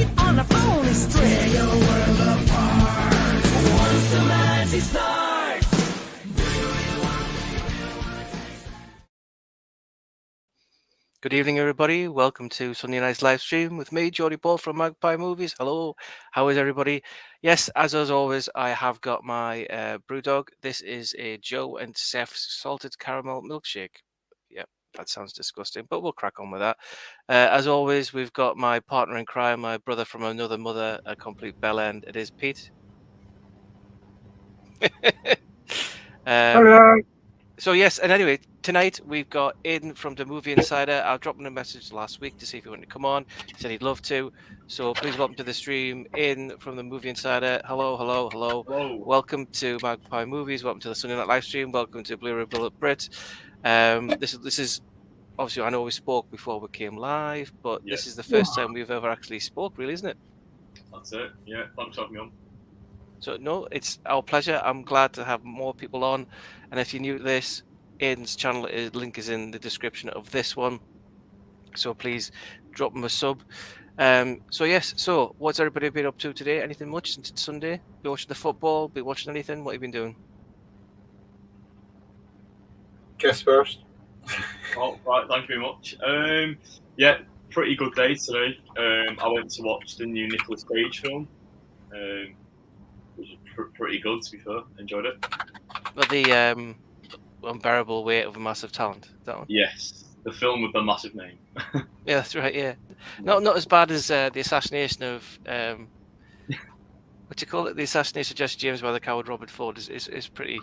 meet on a phony string. Tear your world apart once the magic starts. Good evening, everybody. Welcome to Sunday night's live stream with me, Geordie Paul from Magpie Movies. Hello, how is everybody? Yes, as always, I have got my brewdog. This is a Joe and Seth's salted caramel milkshake. Yeah, that sounds disgusting, but we'll crack on with that. As always, we've got my partner in crime, my brother from another mother, a complete bell end. It is Pete. Hello. So yes, and anyway, tonight we've got Aiden from the Movie Insider. I dropped him a message last week to see if he wanted to come on. He said he'd love to. So please welcome to the stream, Aiden from the Movie Insider. Hello, hello, hello. Hello. Welcome to Magpie Movies. Welcome to the Sunday Night live stream. Welcome to Blu-ray Bullet Brit. This is obviously, I know we spoke before we came live, but this is the first time we've ever actually spoke, really, isn't it? That's it. Yeah, thanks for having me on. So no, it's our pleasure. I'm glad to have more people on. And if you're new to this, Aiden's channel link is in the description of this one. So please drop him a sub. So yes, so what's everybody been up to today? Anything much since it's Sunday? Be watching the football? Be watching anything? What have you been doing? Guess first. Oh, right, thank you very much. Yeah, pretty good day today. I went to watch the new Nicolas Cage film. Which was pretty good, to be fair. Enjoyed it. Well, the unbearable weight of a massive talent. That one. Yes, the film with the massive name. Yeah, that's right. Yeah, not as bad as the assassination of what do you call it? The assassination of Jesse James by the coward Robert Ford is pretty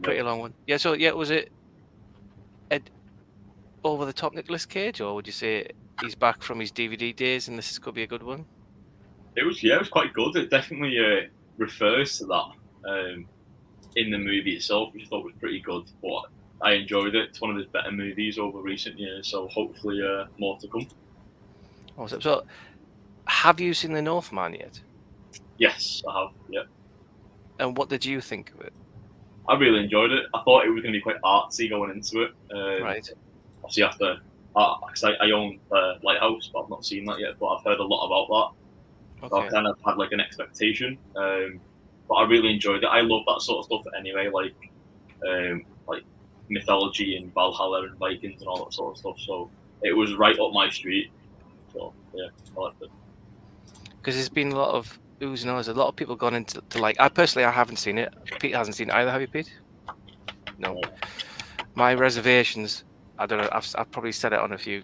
long one. Yeah. So yeah, was it over the top Nicolas Cage, or would you say he's back from his DVD days and this could be a good one? It was quite good. It definitely refers to that in the movie itself, which I thought was pretty good. But I enjoyed it. It's one of his better movies over recent years, so hopefully more to come. Awesome. So, have you seen The Northman yet? Yes, I have. Yeah. And what did you think of it? I really enjoyed it. I thought it was going to be quite artsy going into it. Right. Obviously, after I own Lighthouse, but I've not seen that yet. But I've heard a lot about that. Okay. So I kind of had like an expectation, but I really enjoyed it. I love that sort of stuff anyway, like mythology and Valhalla and Vikings and all that sort of stuff. So it was right up my street. So yeah, I liked it. Because there's been a lot of oohs and ahs. A lot of people gone into like. I haven't seen it. Pete hasn't seen it either. Have you, Pete? No. My reservations. I don't know. I've probably said it on a few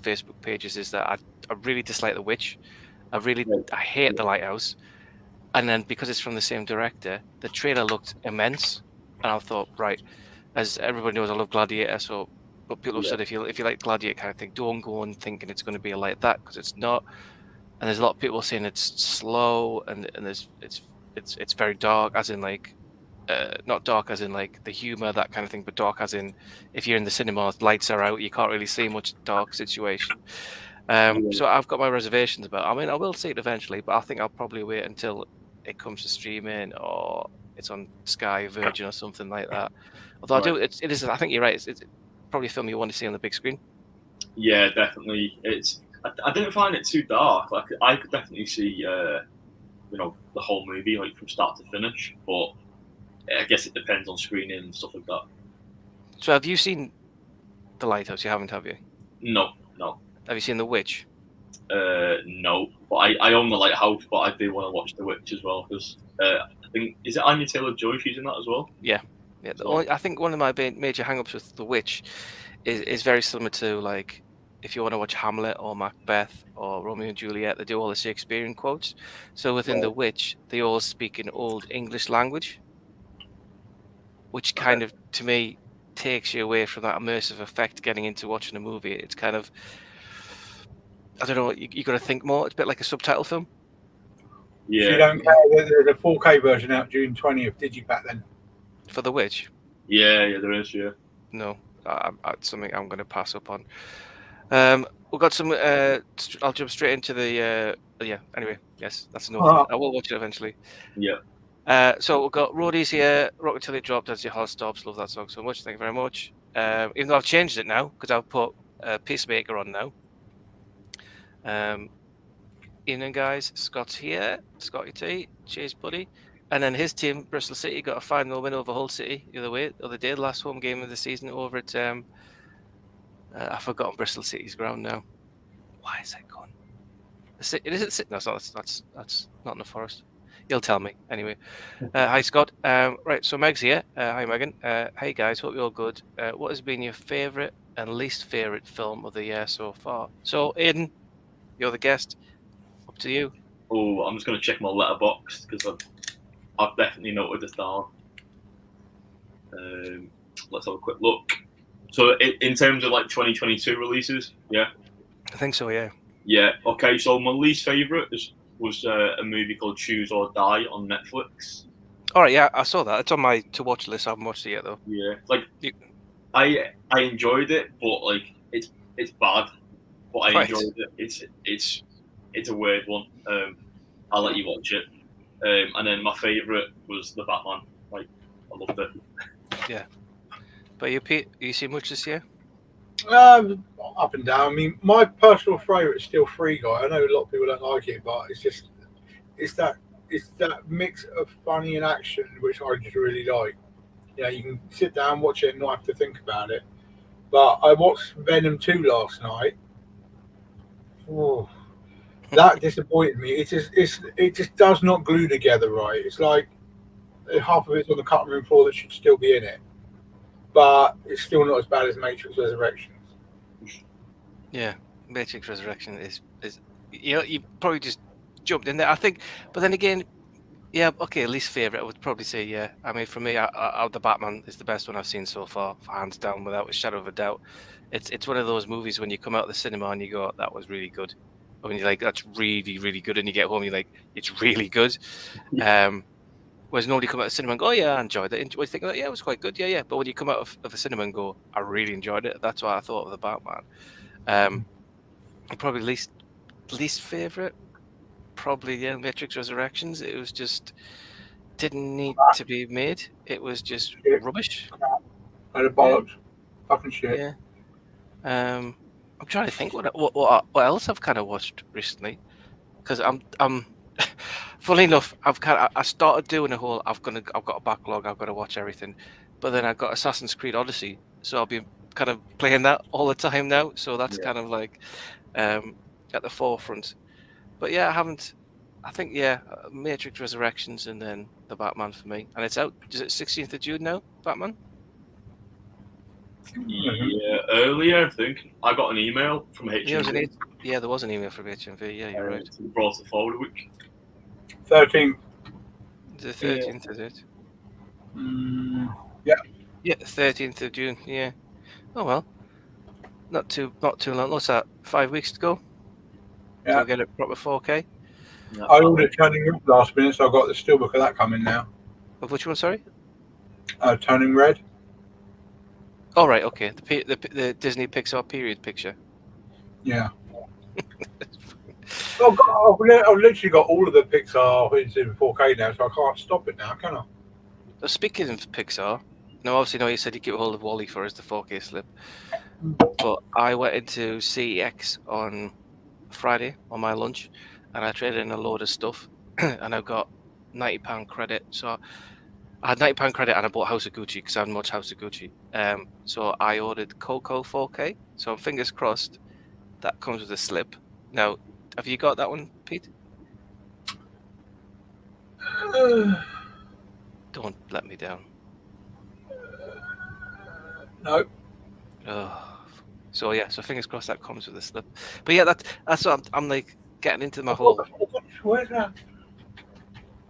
Facebook pages. Is that I really dislike The Witch. I hate The Lighthouse. And then because it's from the same director, the trailer looked immense, and I thought, right, as everybody knows, I love Gladiator. So, but people have said if you like Gladiator kind of thing, don't go on thinking it's going to be like that because it's not. And there's a lot of people saying it's slow and it's very dark, as in like, not dark as in like the humor, that kind of thing, but dark as in if you're in the cinema, lights are out, you can't really see much dark situation. So I've got my reservations about. I mean, I will see it eventually, but I think I'll probably wait until it comes to streaming or it's on Sky, Virgin, or something like that. Although it is. I think you're right. It's probably a film you want to see on the big screen. Yeah, definitely. I didn't find it too dark. Like I could definitely see, the whole movie like from start to finish. But I guess it depends on screening and stuff like that. So have you seen The Lighthouse? You haven't, have you? No. Have you seen The Witch? No, but I own The Lighthouse, but I do want to watch The Witch as well because I think is it Anya Taylor-Joy? She's in that as well. Yeah. I think one of my major hang-ups with The Witch is very similar to like if you want to watch Hamlet or Macbeth or Romeo and Juliet, they do all the Shakespearean quotes. So within The Witch, they all speak in Old English language, which kind of, to me, takes you away from that immersive effect getting into watching a movie. It's kind of, I don't know, you got to think more. It's a bit like a subtitle film. Yeah. So you don't care whether there's a 4K version out June 20th, did you back then? For The Witch? Yeah, there is, yeah. No, that's something I'm going to pass up on. We've got some. I'll jump straight into the. Anyway, yes, that's enough. I will watch it eventually. Yeah. So we've got Roadies here. Rock Until It Dropped as your heart stops. Love that song so much. Thank you very much. Even though I've changed it now because I've put Peacemaker on now. Evening, guys. Scott's here. Scotty T. Cheers, buddy. And then his team, Bristol City, got a 5-0 win over Hull City the other day, the last home game of the season over at I've forgotten Bristol City's ground now. Why is that gone? Is it City? No, it's not. That's not in the Forest. You'll tell me anyway. Hi, Scott. Right, so Meg's here. Hi, Megan. Hey, guys. Hope you're all good. What has been your favourite and least favourite film of the year so far? So, Aiden, you're the guest. Up to you. Oh, I'm just going to check my letterbox because I've definitely noted this down. Let's have a quick look. So, in terms of like 2022 releases, yeah? I think so, yeah. Yeah, okay. So, my least favourite was a movie called Choose or Die on Netflix. All right, yeah, I saw that. It's on my to-watch list. I haven't watched it yet, though. Yeah, like, I enjoyed it, but like, it's bad. But I enjoyed it. It's a weird one. I'll let you watch it. And then my favourite was The Batman. Like, I loved it. Yeah. But you, Pete, you see much this year? Up and down. I mean, my personal favourite is still Free Guy. I know a lot of people don't like it, but it's that mix of funny and action which I just really like. You know, you can sit down, watch it, and not have to think about it. But I watched Venom 2 last night. Oh, that disappointed me. It just does not glue together right. It's like half of it's on the cutting room floor that should still be in it, but it's still not as bad as Matrix Resurrections. Yeah, Matrix Resurrection is you probably just jumped in there. I think, but then again, yeah, okay, least favorite I would probably say yeah. I mean, for me, the Batman is the best one I've seen so far, hands down, without a shadow of a doubt. It's one of those movies when you come out of the cinema and you go, that was really good. I mean, you're like, that's really, really good, and you get home, you're like, it's really good. Whereas nobody come out of the cinema and go, oh yeah, I enjoyed it. You think, yeah, it was quite good, yeah. But when you come out of a cinema and go, I really enjoyed it, that's what I thought of the Batman. Probably least favorite, probably Matrix Resurrections. It was just didn't need to be made. It was just rubbish. Load of bollocks, fucking shit. Yeah. I'm trying to think what else I've kind of watched recently, because I'm funnily enough, I started doing a whole. I've got a backlog. I've got to watch everything, but then I got Assassin's Creed Odyssey, so I'll be kind of playing that all the time now. So that's kind of like at the forefront. But yeah, I haven't. I think Matrix Resurrections and then the Batman for me, and it's out. Is it 16th of June now? Batman. Yeah, earlier I think I got an email from HMV. Yeah, there was an email from HMV. Yeah, you're right. Brought it forward a week. 13th. The 13th, is it? Yeah. Yeah, 13th of June. Yeah. Oh well. Not too long. What's that? 5 weeks to go. Yeah. We'll get it proper 4K. Yeah, I ordered Turning Red last minute, so I've got the steelbook of that coming now. Of which one? Sorry. Turning Red. Oh right, okay. The Disney Pixar period picture. Yeah. I've literally got all of the Pixar in 4K now, so I can't stop it now, can I? So speaking of Pixar, now obviously, you said you keep a hold of Wally for us, the 4K slip. But I went into CEX on Friday on my lunch, and I traded in a load of stuff, and I got £90 credit. So I had £90 credit, and I bought House of Gucci because I hadn't watched House of Gucci. So I ordered Coco 4K. So fingers crossed that comes with a slip. Now, have you got that one, Pete? Don't let me down. No. So so fingers crossed that comes with a slip. But yeah, that's what I'm like getting into my whole. Where's that?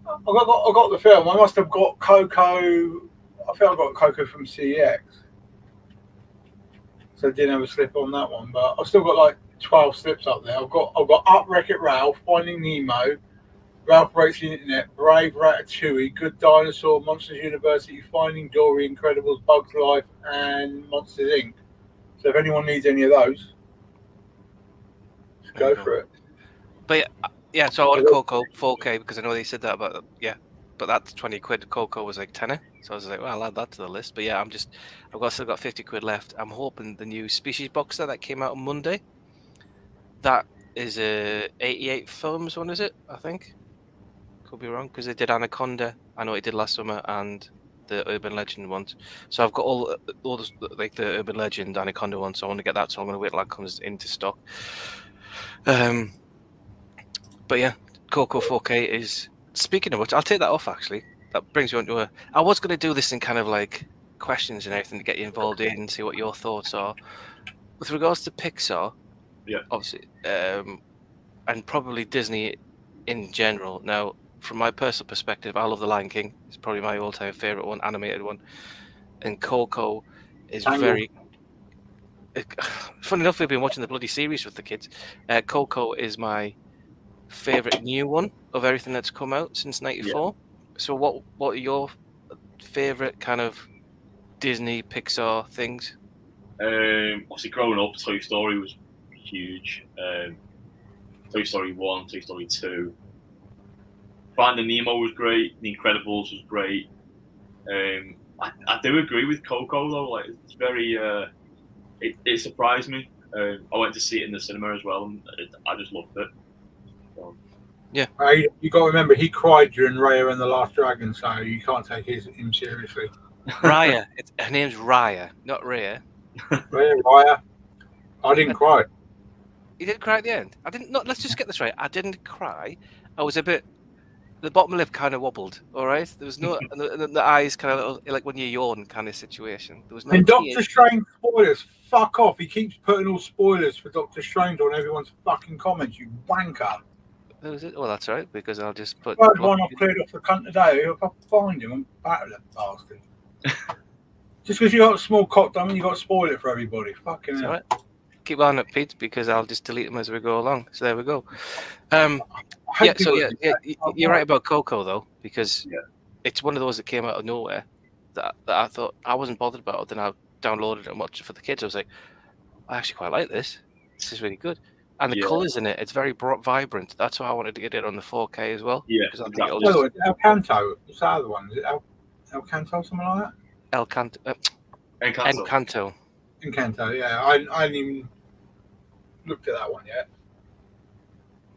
I got the film. I must have got Coco. I think I got Coco from CEX. So I didn't have a slip on that one, but I've still got like 12 slips up there. I've got Up Wreck-It Ralph, Finding Nemo, Ralph Breaks the Internet, Brave, Ratatouille, Good Dinosaur, Monsters University, Finding Dory, Incredibles, Bugs Life, and Monsters Inc. So if anyone needs any of those, just go for it. But yeah, so I ordered Coco 4K because I know they said that about but that's 20 quid. Coco was like tenner, so I was like, well, I'll add that to the list. But yeah, I've still got 50 quid left. I'm hoping the new Species box set that came out on Monday, that is a 88 films one, is it? I think. Could be wrong because they did Anaconda. I know it did last summer and the Urban Legend ones. So I've got all those, like the Urban Legend Anaconda one. So I want to get that. So I'm going to wait till that comes into stock. But yeah, Coco 4K is. Speaking of which, I'll take that off actually. That brings you onto a. I was going to do this in kind of like questions and everything to get you involved in and see what your thoughts are. With regards to Pixar, Yeah. obviously, and probably Disney in general. Now, from my personal perspective, I love The Lion King. It's probably my all-time favorite one, animated one. And Coco is Tangled. very. Funny enough, we've been watching the bloody series with the kids. Coco is my favorite new one of everything that's come out since '94. So, what are your favorite kind of Disney Pixar things? Obviously, growing up, Toy Story was huge. Toy Story 1, Toy Story 2. Finding Nemo was great. The Incredibles was great. I do agree with Coco though. Like it's very, it surprised me. I went to see it in the cinema as well, and I just loved it. So, You got to remember, he cried during Raya and the Last Dragon, so you can't take him seriously. Raya. Her name's Raya, not Raya. Raya. I didn't cry. You didn't cry at the end. I didn't. No, let's just get this right. I didn't cry. I was a bit. The bottom lip kind of wobbled. All right. There was no. And the eyes kind of like when you yawn kind of situation. There was no. And tears. Doctor Strange spoilers. Fuck off. He keeps putting all spoilers for Doctor Strange on everyone's fucking comments. You wanker. That was it. Well, that's all right because I'll just put. Third one I've cleared off the cunt today. If I find him, I'm battle that bastard. Just because you got a small cock, I mean you got to spoil it for everybody. Fucking It's hell. all right. Keep on it, Pete, because I'll just delete them as we go along. So there we go. Yeah. So yeah, you're right about Coco though, because it's one of those that came out of nowhere that I thought I wasn't bothered about. Then I downloaded it and watched it for the kids. I was like, I actually quite like this. This is really good. And the colours in it, it's very vibrant. That's why I wanted to get it on the 4K as well. Yeah, because I think exactly. it'll just Oh, El Canto. What's the other one? Is it El Canto, something like that? El Canto. Encanto. Encanto. Encanto, yeah. I hadn't even looked at that one yet.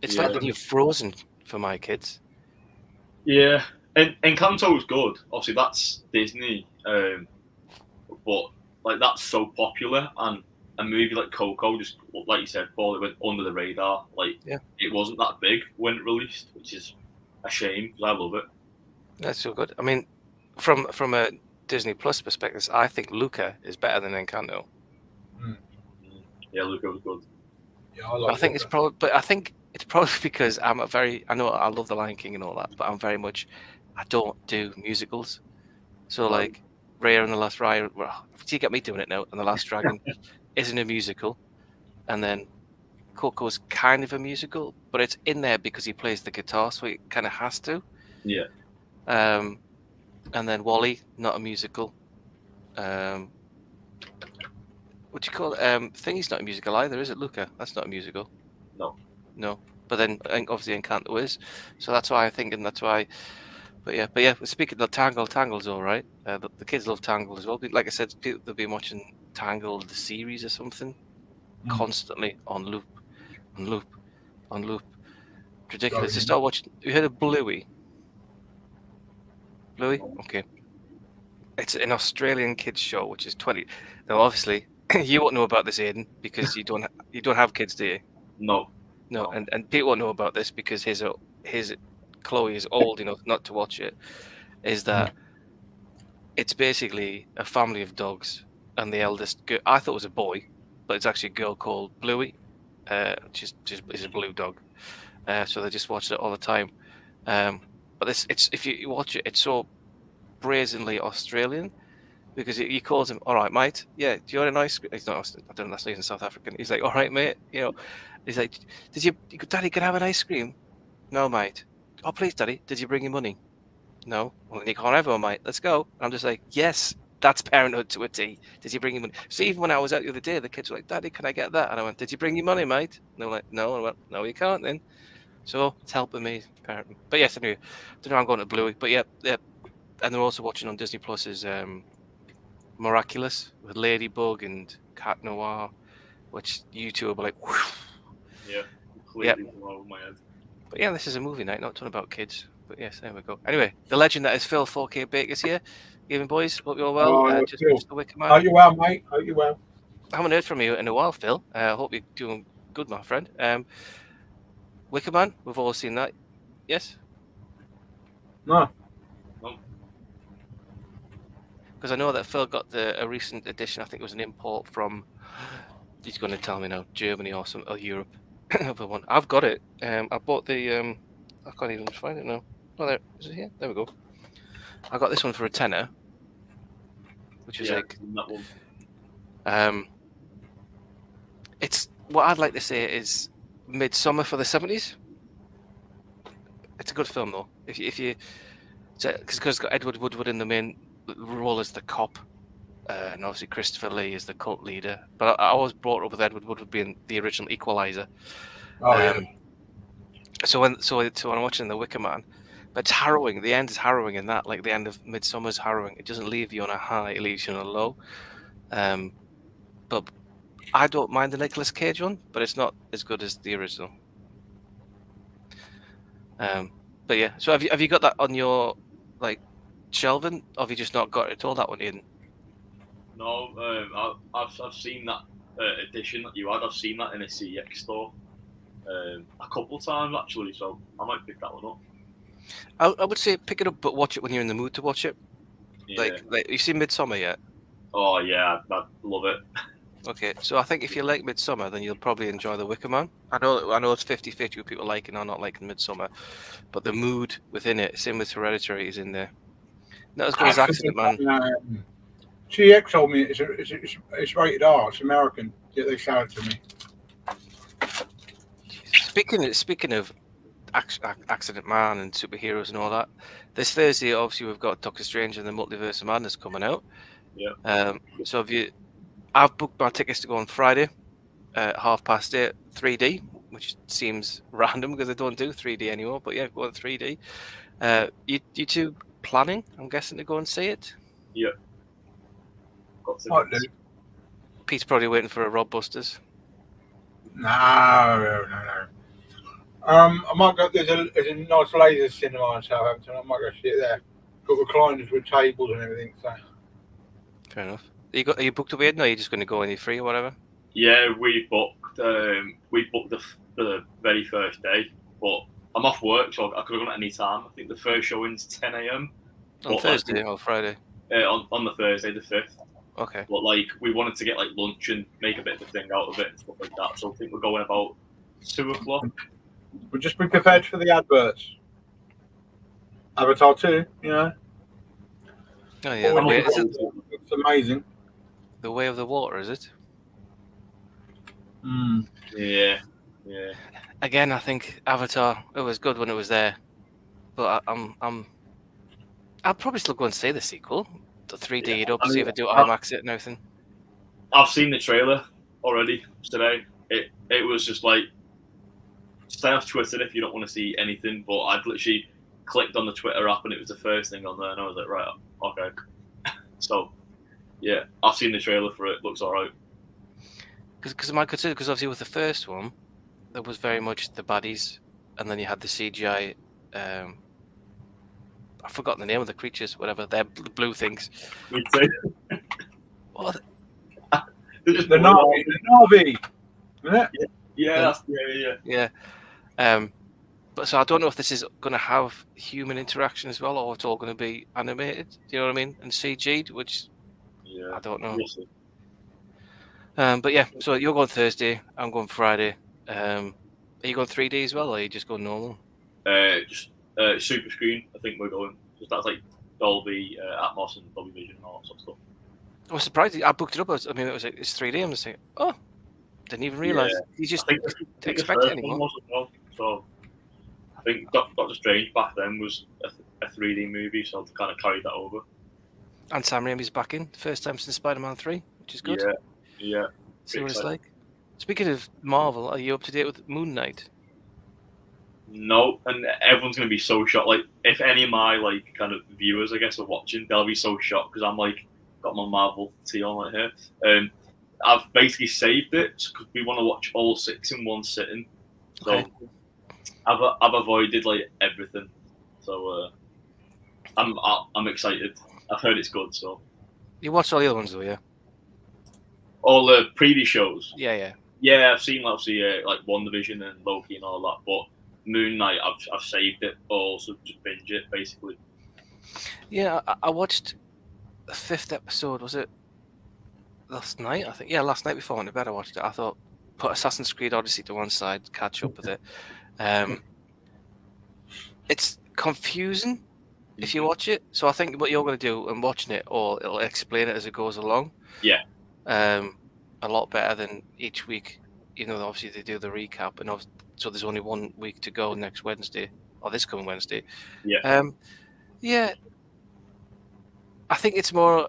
It's Yeah. like the new Frozen for my kids. Yeah, and Encanto was good. Obviously, that's Disney, but like that's so popular, and a movie like Coco, just like you said, Paul, it went under the radar. Like it wasn't that big when it released, which is a shame because I love it. That's so good. I mean, from a Disney Plus perspective, I think Luca is better than Encanto. Yeah, Luca was good. Yeah, I like I think Luca. it's probably, but I think it's probably because I know I love The Lion King and all that, but I'm very much, I don't do musicals. So like Raya and the Last Raya, well, you get me doing it now, and The Last Dragon isn't a musical, and then Coco's kind of a musical, but it's in there because he plays the guitar, so he kind of has to. Yeah. And then Wall-E, not a musical. What do you call it? Thingy's not a musical either, is it, Luca? That's not a musical. No. But then obviously Encanto is, so that's why I think, and that's why. But yeah. Speaking of Tangled's all right. The kids love Tangled as well. Like I said, they've been watching Tangled the series or something, constantly on loop. Ridiculous. They start watching. You heard of Bluey? Bluey? Okay. It's an Australian kids show, which is 20. Now, obviously, you won't know about this, Aiden, because you don't have kids, do you? No. And Pete won't know about this because his Chloe is old enough not to watch it. Is that it's basically a family of dogs, and the eldest girl, I thought it was a boy, but it's actually a girl called Bluey. She's a blue dog. So they just watch it all the time. But it's if you watch it, it's so brazenly Australian because he calls him, "All right, mate. Yeah, do you want an ice cream?" He's not. I don't know. That's even South African. He's like, "All right, mate. You know." He's like, Daddy, can I have an ice cream?" "No, mate." "Oh, please, Daddy. Did you bring your money?" "No." "Well, then you can't have one, mate. Let's go." And I'm just like, yes, that's parenthood to a T. Did you bring your money? So even when I was out the other day, the kids were like, "Daddy, can I get that?" And I went, "Did you bring your money, mate?" And they were like, "No." And I went, "No, you can't then." So it's helping me parenting. But yes, anyway, I don't know. I'm going to Bluey, but yeah. And they're also watching on Disney Plus is Miraculous with Ladybug and Cat Noir, which YouTube are like, whew. Yeah. completely blown over my head. But yeah, this is a movie night, not talking about kids. But yes, there we go. Anyway, the legend that is Phil 4K Baker's here. Evening, boys. Hope you're well. Oh, Just Phil. watched The Wicker Man. Hope you well, mate. Hope you well. I haven't heard from you in a while, Phil. Hope you're doing good, my friend. Wicker Man, we've all seen that. Yes? No. Because I know that Phil got a recent edition. I think it was an import from. He's going to tell me now, Germany or Europe. Other one. I've got it. I bought the. I can't even find it now. Oh, there is it here. There we go. I got this one for a tenner, which is like. That one. It's what I'd like to say is Midsummer for the 70s. It's a good film though. If you, because it's got Edward Woodward in the main role as the cop, and obviously Christopher Lee is the cult leader. But I was brought up with Edward Woodward being the original Equalizer. Oh, yeah. So when I'm watching The Wicker Man, but it's harrowing. The end is harrowing in that, like the end of Midsummer's harrowing. It doesn't leave you on a high; it leaves you on a low. But I don't mind the Nicolas Cage one, but it's not as good as the original. But yeah, so have you got that on your like shelving, or have you just not got it at all? That one, Aiden? No, I've seen that edition that you had. I've seen that in a CX store a couple of times actually, so I might pick that one up. I would say pick it up, but watch it when you're in the mood to watch it. Yeah. Like you seen Midsummer yet? Oh yeah, I love it. Okay, so I think if you like Midsummer, then you'll probably enjoy The Wicker Man. I know it's 50-50 with people liking or not liking Midsummer, but the mood within it, same with Hereditary, is in there. Not as good as Accident Man. CX told me it's rated R. It's American. Yeah, they shouted to me. Speaking of Accident Man and superheroes and all that, this Thursday obviously we've got Doctor Strange and the Multiverse of Madness coming out. Yeah. So I've booked my tickets to go on Friday at 8:30, 3D, which seems random because I don't do 3D anymore. But yeah, go on 3D. You two planning? I'm guessing to go and see it. Yeah. What, dude? Pete's probably waiting for a Rob Busters. No. I might go. There's a nice laser cinema in Southampton. I might go see it there. Got recliners with tables and everything. So. Fair enough. Are you booked away, or are you just going to go when you're free or whatever? Yeah, we booked the very first day, but I'm off work, so I could have gone at any time. I think the first showing's 10 a.m. On Thursday or Friday? On the Thursday, the 5th. Okay. But we wanted to get lunch and make a bit of a thing out of it and stuff like that. So I think we're going about 2:00. We'll just be prepared for the adverts. Avatar 2, you know. Oh yeah. It's amazing. The Way of the Water, is it? Yeah. Again, I think Avatar. It was good when it was there, but I'll probably still go and see the sequel, the 3D up, see if I do IMAX it and everything. I've seen the trailer already today. It was just stay off Twitter if you don't want to see anything. But I'd literally clicked on the Twitter app and it was the first thing on there, and I was like, right, okay. So. Yeah, I've seen the trailer for it. Looks alright. Because my concern, because obviously with the first one, there was very much the baddies, and then you had the CGI. I've forgotten the name of the creatures, whatever. They're blue things. Me too. What? The Na'vi. Isn't it? Yeah. Yeah. But so I don't know if this is going to have human interaction as well, or it's all going to be animated. Do you know what I mean? And CG'd, which. Yeah, I don't know. We'll but yeah, so you're going Thursday, I'm going Friday. Are you going 3D as well, or are you just going normal? Just super screen. I think we're going. Just that's Dolby Atmos and Dolby Vision and all that sort of stuff. I was surprised. I booked it up. It's 3D. I'm just saying, oh, didn't even realise. You just expect it anymore. Well, so I think Doctor Strange back then was a 3D movie, so I've kind of carried that over. And Sam Raimi's back in, first time since Spider-Man 3, which is good. Yeah. See what it's like. Speaking of Marvel, are you up to date with Moon Knight? No, and everyone's going to be so shocked. If any of my kind of viewers, I guess, are watching, they'll be so shocked because I'm got my Marvel tee on here. I've basically saved it because we want to watch all 6 in one sitting. So Okay. I've avoided like everything. So I'm excited. I've heard it's good. So You watched all the other ones, though, yeah? all the previous shows. Yeah. Yeah, I've seen obviously like WandaVision and Loki and all that, but Moon Knight I've saved it all, so just binge it basically. Yeah, I watched the 5th episode, was it last night? I think. Yeah, last night before I went to bed, I watched it. I thought, put Assassin's Creed Odyssey to one side, catch up with it. It's confusing if you watch it. So I think what you're going to do and watching it, or it'll explain it as it goes along. Yeah. A lot better than each week. You know, obviously they do the recap, and so there's only 1 week to go next Wednesday, or this coming Wednesday. Yeah. Yeah. I think it's more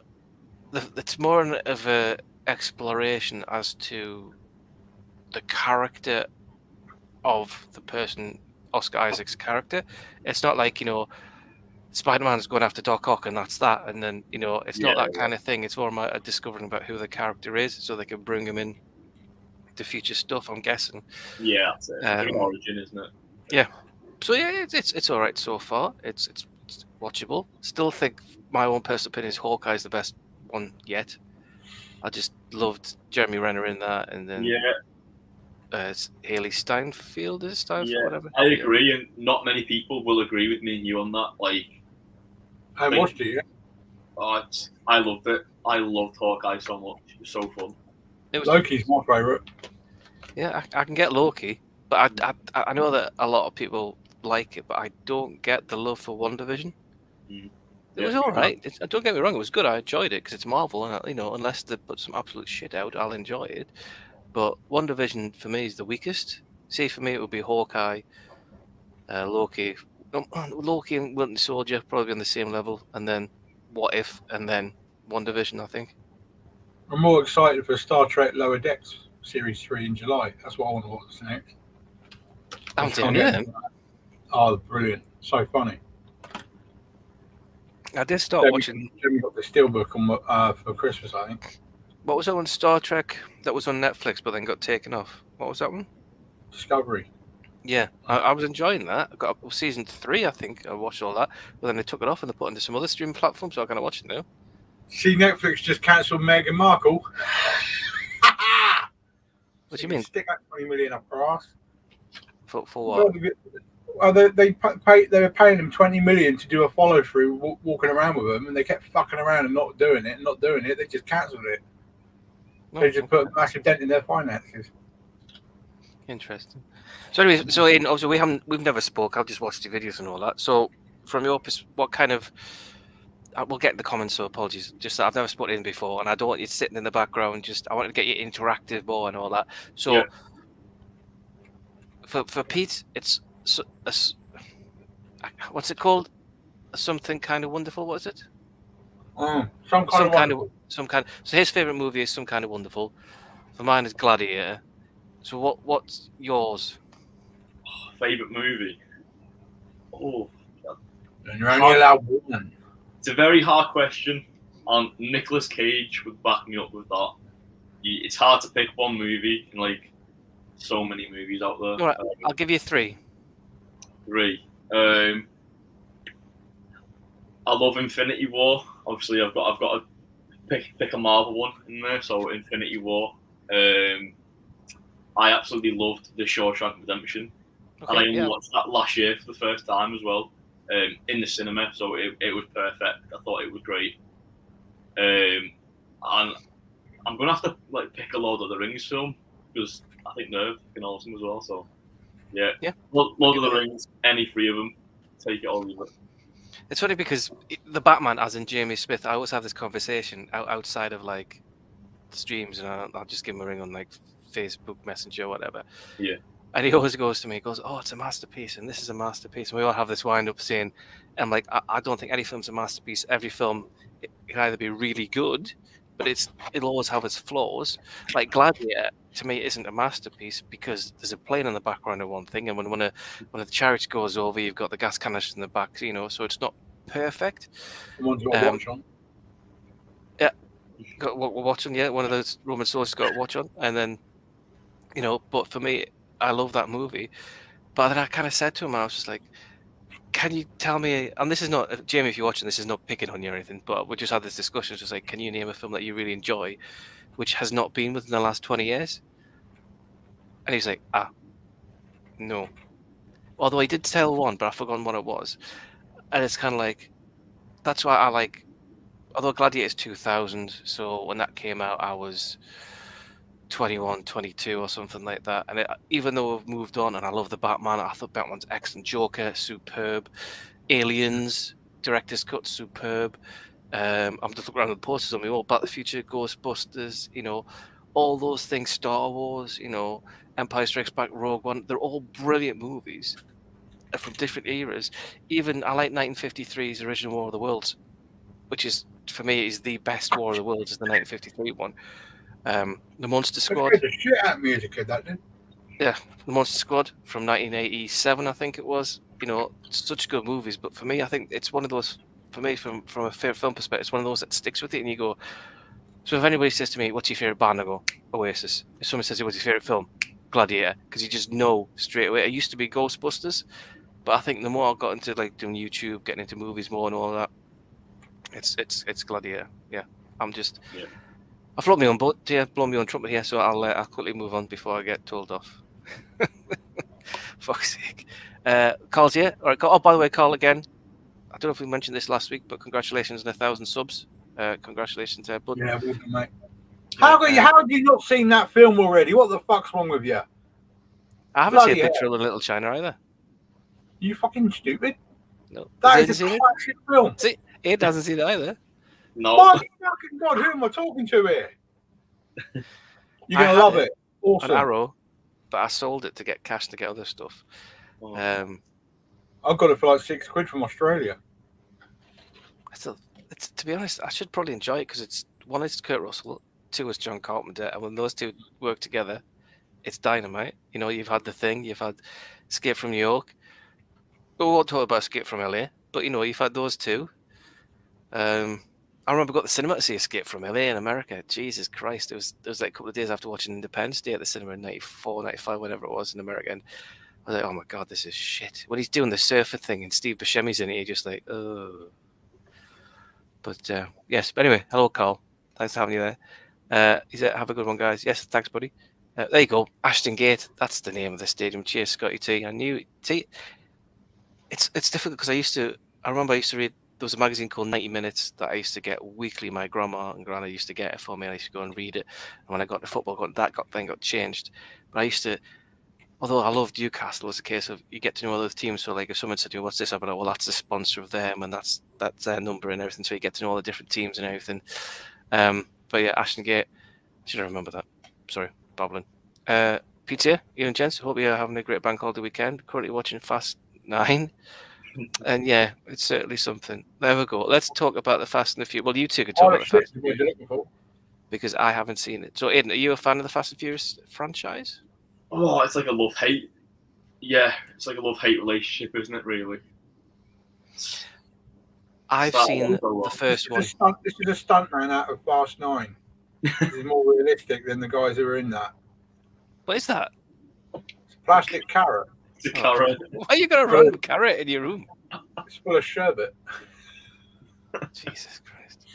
of a exploration as to the character of the person, Oscar Isaac's character. It's not like, Spider-Man's going after Doc Ock and that's that, and then it's not that kind of thing. It's more about discovering about who the character is, so they can bring him in to future stuff, I'm guessing. Yeah, that's it. Like an origin, isn't it? Yeah. So yeah, it's all right so far. It's watchable. Still think my own personal opinion is Hawkeye's the best one yet. I just loved Jeremy Renner in that, and then it's Haley Steinfeld, is it Steinfeld? Whatever. I agree, and not many people will agree with me and you on that. Like, I watched it. Yeah. I loved it. I loved Hawkeye so much. It was so fun. Loki's my favourite. Yeah, I can get Loki, but I know that a lot of people like it, but I don't get the love for WandaVision. It was all right. Don't get me wrong, it was good. I enjoyed it because it's Marvel, and unless they put some absolute shit out, I'll enjoy it. But WandaVision for me is the weakest. See, for me it would be Hawkeye, Loki, Loki and Winter Soldier probably on the same level, and then What If, and then WandaVision, I think. I'm more excited for Star Trek Lower Decks Series 3 in July. That's what I want to watch next. I haven't seen it. Oh, brilliant. So funny. I did start watching. Jimmy got the Steelbook on for Christmas, I think. What was that one? Star Trek that was on Netflix, but then got taken off. What was that one? Discovery. Yeah, I was enjoying that. I got up season 3, I think. I watched all that, but then they took it off and they put it into some other streaming platform, so I'm gonna watch it now. See, Netflix just cancelled Meghan Markle. What do you mean? Stick that 20 million up her ass. For what? Well, they were paying them 20 million to do a follow through, walking around with them, and they kept fucking around and not doing it. They just cancelled it. They just put a massive dent in their finances. Interesting. So anyway, Aiden, obviously we've never spoke. I've just watched the videos and all that. So from your perspective, what kind of we'll get in the comments, so apologies. Just that I've never spoken in before, and I don't want you sitting in the background. I want to get you interactive more and all that. So for Pete, it's what's it called? Something kind of wonderful. What is it? Some kind of. So his favorite movie is Some Kind of Wonderful. For mine is Gladiator. So what's yours? Favorite movie? Oh, And you're only allowed one. It's a very hard question, and Nicolas Cage would back me up with that. It's hard to pick one movie in like so many movies out there. All right, I'll give you 3. 3. I love Infinity War. Obviously, I've got to pick a Marvel one in there. So Infinity War. I absolutely loved The Shawshank Redemption, and I only watched that last year for the first time as well, in the cinema. So it was perfect. I thought it was great. And I'm gonna have to pick a Lord of the Rings film because I think they're fucking awesome as well. So yeah. Lord of the Rings, any 3 of them, take it or leave it. It's funny because the Batman, as in Jamie Smith, I always have this conversation outside of streams, and I'll just give him a ring on Facebook Messenger or whatever. Yeah. And he always goes to me, "Oh, it's a masterpiece, and this is a masterpiece." And we all have this wind up saying, I'm like, I don't think any film's a masterpiece. Every film it can either be really good, but it'll always have its flaws. Like Gladiator, to me, isn't a masterpiece because there's a plane in the background of one thing, and when the chariot goes over, you've got the gas canisters in the back, so it's not perfect. Someone's got to watch on. Yeah, we're watching. Yeah, one of those Roman soldiers got to watch on, and then, but for me, I love that movie. But then I kind of said to him, I was just like, can you tell me, and this is not, Jamie, if you're watching, this is not picking on you or anything, but we just had this discussion, just like, can you name a film that you really enjoy, which has not been within the last 20 years? And he's like, no. Although he did tell one, but I've forgotten what it was. And it's kind of like, that's why I like, although Gladiator's 2000, so when that came out, I was 21, 22 or something like that. And even though I've moved on and I love the Batman, I thought Batman's excellent. Joker, superb. Aliens, director's cut, superb. I'm just looking around the posters on me wall. Back to the Future, Ghostbusters, all those things, Star Wars, Empire Strikes Back, Rogue One, they're all brilliant movies from different eras. Even I like 1953's original War of the Worlds, which is, for me, is the best War of the Worlds, is the 1953 one. The Monster Squad. The shit out of music at that, didn't Yeah, The Monster Squad from 1987, I think it was. Such good movies. But for me, I think it's one of those, for me, from a favorite film perspective, it's one of those that sticks with it. And you go, so if anybody says to me, what's your favorite band? I go, Oasis. If someone says, what's your favorite film? Gladiator. Because you just know straight away. It used to be Ghostbusters, but I think the more I got into like doing YouTube, getting into movies more and all that, it's Gladiator. Yeah, Yeah. I've blown my own boat here, blown my own trumpet here, so I'll quickly move on before I get told off. Fuck's sake. Carl's here. All right, Carl. Oh, by the way, Carl, again, I don't know if we mentioned this last week, but congratulations on 1,000 subs. Congratulations there, bud. Yeah, well done, mate. How have you not seen that film already? What the fuck's wrong with you? I haven't seen a picture of Little China either. You fucking stupid. No. That is a classic film. See, Aiden hasn't seen it either. No. My fucking God, who am I talking to here? You're going to love it. Awesome. An Arrow, but I sold it to get cash to get other stuff. Oh. I've got it for like £6 from Australia. It's to be honest, I should probably enjoy it because it's one, it's Kurt Russell, two, is John Carpenter, and when those two work together, it's dynamite. You've had The Thing, you've had Escape from New York. But we won't talk about Escape from LA. But you've had those two. I remember got the cinema to see Escape from LA in America. Jesus Christ, it was like a couple of days after watching Independence Day at the cinema in 94, 95, whatever it was in America. And I was like, oh my God, this is shit. When he's doing the surfer thing and Steve Buscemi's in it, you're just like, oh. But yes, but anyway, hello, Carl. Thanks for having you there. He said, have a good one, guys. Yes, thanks, buddy. There you go. Ashton Gate, that's the name of the stadium. Cheers, Scotty T. I knew. See, it's difficult because I remember I used to read, there was a magazine called 90 Minutes that I used to get weekly. My grandma and grandma used to get it for me. I used to go and read it. And when I got to football, that got changed. But I used to, although I loved Newcastle, it was a case of you get to know other teams. So like if someone said to me, what's this? I'd be like, well, that's the sponsor of them and that's their number and everything. So you get to know all the different teams and everything. But yeah, Ashton Gate, should have remembered that. Sorry, babbling. Pete's here, you and gents. Hope you're having a great bank holiday weekend. Currently watching Fast 9. And yeah, it's certainly something. There we go. Let's talk about the Fast and the Furious. Well, you two can talk about the Fast and Furious because I haven't seen it. So, Aiden, are you a fan of the Fast and Furious franchise? Oh, it's like a love-hate. Yeah, it's like a love-hate relationship, isn't it, really? I've seen the first one. This is a stuntman out of Fast 9. This is more realistic than the guys who are in that. What is that? It's a plastic carrot. It's a carrot. Why are you going to run a carrot in your room? It's full of sherbet. Jesus Christ.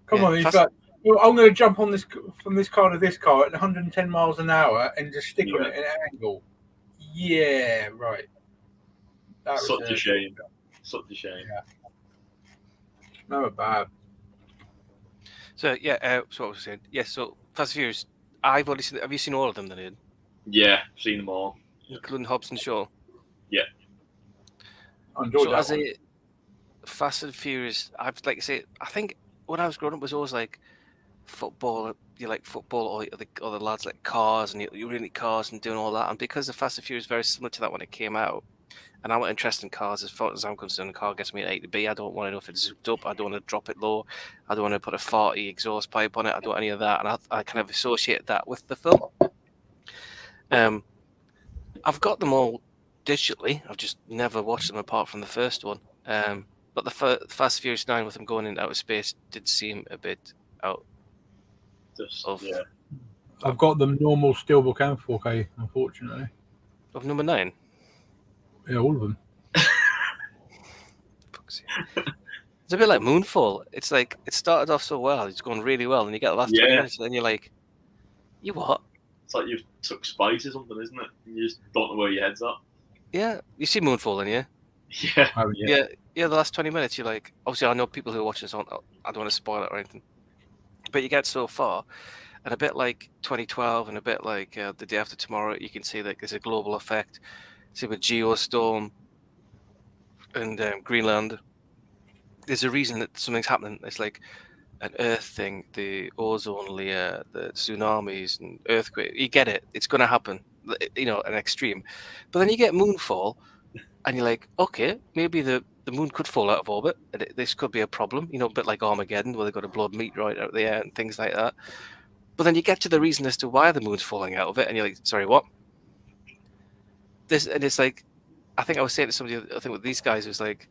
Come on, he's like, well, I'm going to jump on this from this car to this car at 110 miles an hour and just stick on it at an angle. Yeah, right. Such a shame. Such a shame. Yeah. No, bad. So yeah, so what was I saying? Yes, so Fast and Furious. I've already seen. Have you seen all of them, then, Ian? Yeah, seen them all, including Hobbs and Shaw. Yeah. So as a Fast and Furious, I've like I say, I think when I was growing up, was always like football. You like football, or the other lads like cars, and you really cars and doing all that. And because the Fast and Furious is very similar to that when it came out. And I'm not interested in cars as far as I'm concerned. A car gets me at A to B. I don't want to know if it's zooped up. I don't want to drop it low. I don't want to put a 40 exhaust pipe on it. I don't want any of that. And I kind of associate that with the film. I've got them all digitally. I've just never watched them apart from the first one. But the Fast Furious 9 with them going into outer space did seem a bit out. Yeah. I've got them normal steelbook and 4K, unfortunately. of number 9? Yeah, all of them. It's a bit like Moonfall. It's like it started off so well, it's going really well, and you get the last 20 minutes, and then you're like, "You what?" It's like you've took spice or something, isn't it? And you just don't know where your head's at. Yeah, you see Moonfall in here. Yeah. Oh, yeah. Yeah. The last 20 minutes, you're like, obviously, I know people who are watching this on. I don't want to spoil it or anything, but you get so far, and a bit like 2012, and a bit like The Day After Tomorrow, you can see like there's a global effect. See with Geostorm and Greenland. There's a reason that something's happening. It's like an Earth thing, the ozone layer, the tsunamis and earthquake. You get it. It's going to happen. An extreme. But then you get Moonfall, and you're like, okay, maybe the moon could fall out of orbit. And this could be a problem. A bit like Armageddon, where they've got to blow a meteorite out of the air and things like that. But then you get to the reason as to why the moon's falling out of it, and you're like, sorry, what? And it's like, I think I was saying to somebody, I think with these guys, it's like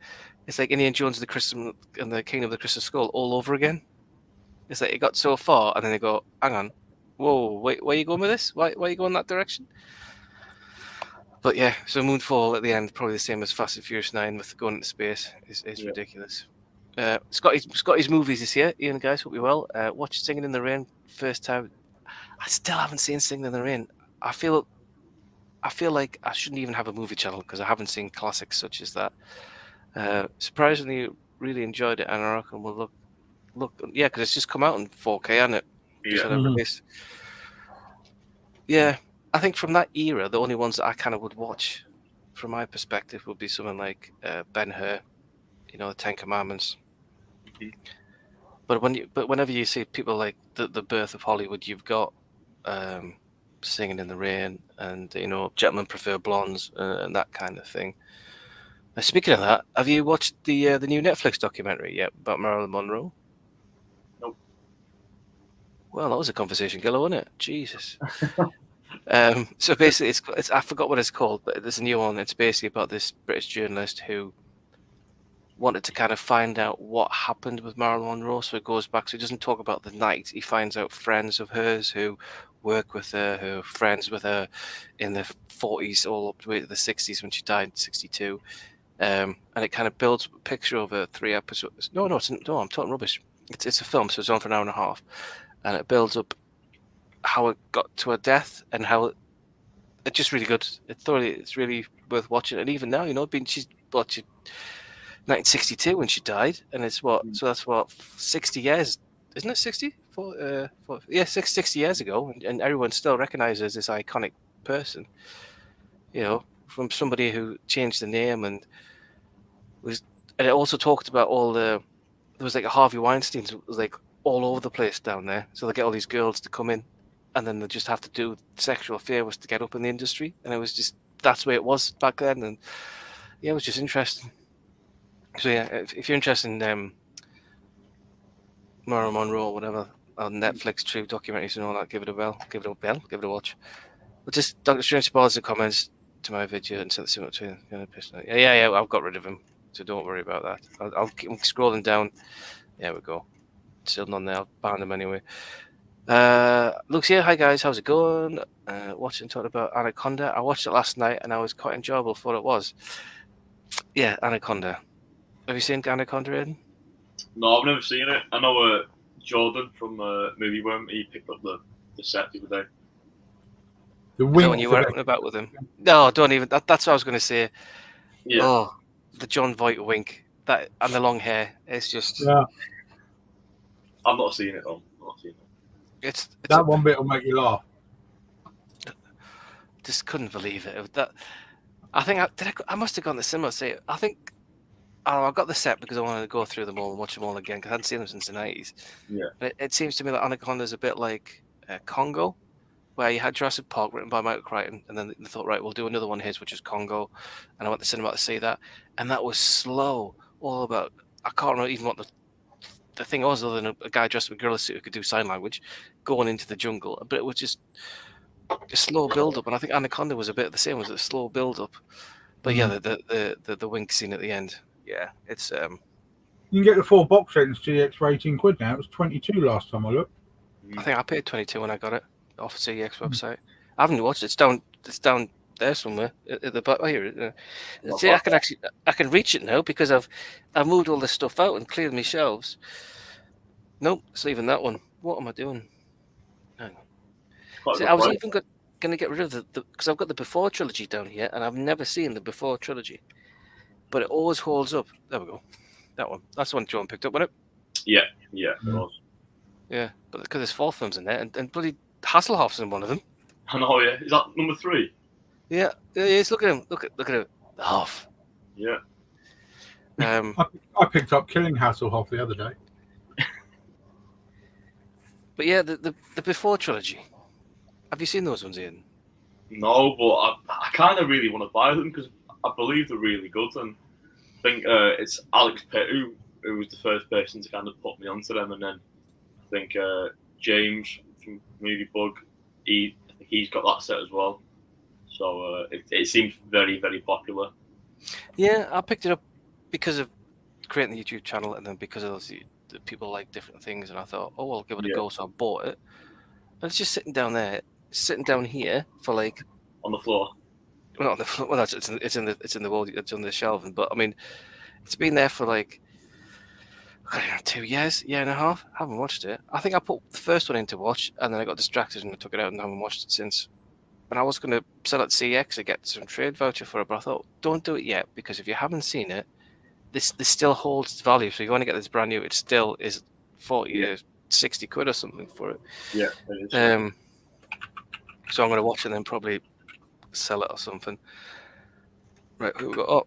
Indiana Jones and the Kingdom of the Crystal Skull all over again. It's like it got so far, and then they go, hang on, whoa, wait, where are you going with this? Why are you going that direction? But yeah, so Moonfall at the end, probably the same as Fast and Furious 9 with going into space, is ridiculous. Scotty's movies this year. Ian, guys, hope you're well. Watched Singing in the Rain first time. I still haven't seen Singing in the Rain. I feel like I shouldn't even have a movie channel because I haven't seen classics such as that. Surprisingly, really enjoyed it, and I reckon we'll look, yeah, because it's just come out in 4K, hasn't it? Just had a release. Yeah, I think from that era, the only ones that I kind of would watch, from my perspective, would be something like Ben-Hur, the Ten Commandments. But whenever you see people like the birth of Hollywood, you've got Singing in the Rain, and Gentlemen Prefer Blondes, and that kind of thing. Speaking of that, have you watched the new Netflix documentary yet about Marilyn Monroe? Nope. Well, that was a conversation killer, wasn't it? Jesus. So basically, it's I forgot what it's called, but there's a new one. It's basically about this British journalist who wanted to kind of find out what happened with Marilyn Monroe. So it goes back. So he doesn't talk about the night. He finds out friends of hers who work with her, who are friends with her in the 40s, all up to the 60s when she died in 62. And it kind of builds a picture over 3 episodes. No, I'm talking rubbish. It's a film, so it's on for an hour and a half, and it builds up how it got to her death and how it's just really good. It's really worth watching. And even now, she's 1962 when she died, and it's so that's 60 years, isn't it? 60? 60 years ago, and everyone still recognizes this iconic person. From somebody who changed the name and it also talked about there was like a Harvey Weinstein was like all over the place down there. So they get all these girls to come in, and then they just have to do sexual affair was to get up in the industry, and it was just that's the way it was back then, and yeah, it was just interesting. So yeah, if you're interested in Marilyn Monroe or whatever on Netflix, true documentaries and all that, give it a watch. But just Dr. Strange spoilers the comments to my video and set the similar to yeah, I've got rid of him, so don't worry about that. I'll keep scrolling down. There we go. Still none there. I'll ban them anyway. Luke's here. Hi guys, how's it going? Watching, talking about Anaconda. I watched it last night and I was quite enjoyable for what it was. Yeah, Anaconda. Have you seen Anaconda, Aiden? No, I've never seen it. I know Jordan from Movie Worm, he picked up the set the other day. The wings when you were out and about with him. No, don't even. That's what I was going to say. Yeah. Oh, the John Voight wink, that and the long hair. It's just. Yeah. I've not seen it though. It's that one bit will make you laugh. Just couldn't believe it. I think I must have gone the cinema. I think. Oh, I got the set because I wanted to go through them all and watch them all again because I hadn't seen them since the 90s. Yeah. But it seems to me that Anaconda's a bit like Congo, where you had Jurassic Park written by Michael Crichton, and then they thought, right, we'll do another one of his, which is Congo. And I went to the cinema to see that. And that was slow. All about, I can't remember even what the thing was, other than a guy dressed in a gorilla suit who could do sign language, going into the jungle. But it was just a slow build-up. And I think Anaconda was a bit the same, was a slow build-up. But yeah, the wink scene at the end. Yeah, it's You can get the 4 box sets GX for £18 now. It was 22 last time I looked. I think I paid 22 when I got it off the CEX website. I haven't watched it. It's down there somewhere at the back. Oh, here. Not See, I bad. can reach it now because I've moved all this stuff out and cleared my shelves. Nope, it's leaving that one. What am I doing? Hang on. Quite a See, good I was price. even going to get rid of the because I've got the Before trilogy down here, and I've never seen the Before trilogy, but it always holds up. There we go. That one. That's the one John picked up, wasn't it? Yeah, it was. Yeah, but because there's 4 films in there, and bloody Hasselhoff's in one of them. I know, yeah. Is that number 3? Yeah, yes. Look at him. Look at him. The Hoff. Yeah. I picked up Killing Hasselhoff the other day. But yeah, the Before trilogy. Have you seen those ones, Aiden? No, but I kind of really want to buy them because I believe they're really good. And I think it's Alex Pitt who was the first person to kind of put me onto them. And then I think James from Movie Bug, he's got that set as well. So it seems very, very popular. Yeah, I picked it up because of creating the YouTube channel, and then because of the people like different things, and I thought, oh, I'll give it a go. So I bought it, and it's just sitting down there, sitting down here for like On the floor. well, not on the floor. Well, it's in the wall. It's on the shelving. But I mean, it's been there for like 2 years, year and a half. I haven't watched it. I think I put the first one in to watch, and then I got distracted and I took it out and haven't watched it since. And I was going to sell it to CX to get some trade voucher for it, but I thought, don't do it yet, because if you haven't seen it, this still holds its value. So if you want to get this brand new, it still is 40 or 60 quid or something for it. Yeah, it is. So I'm going to watch it and then probably sell it or something. Right, who we got? Oh,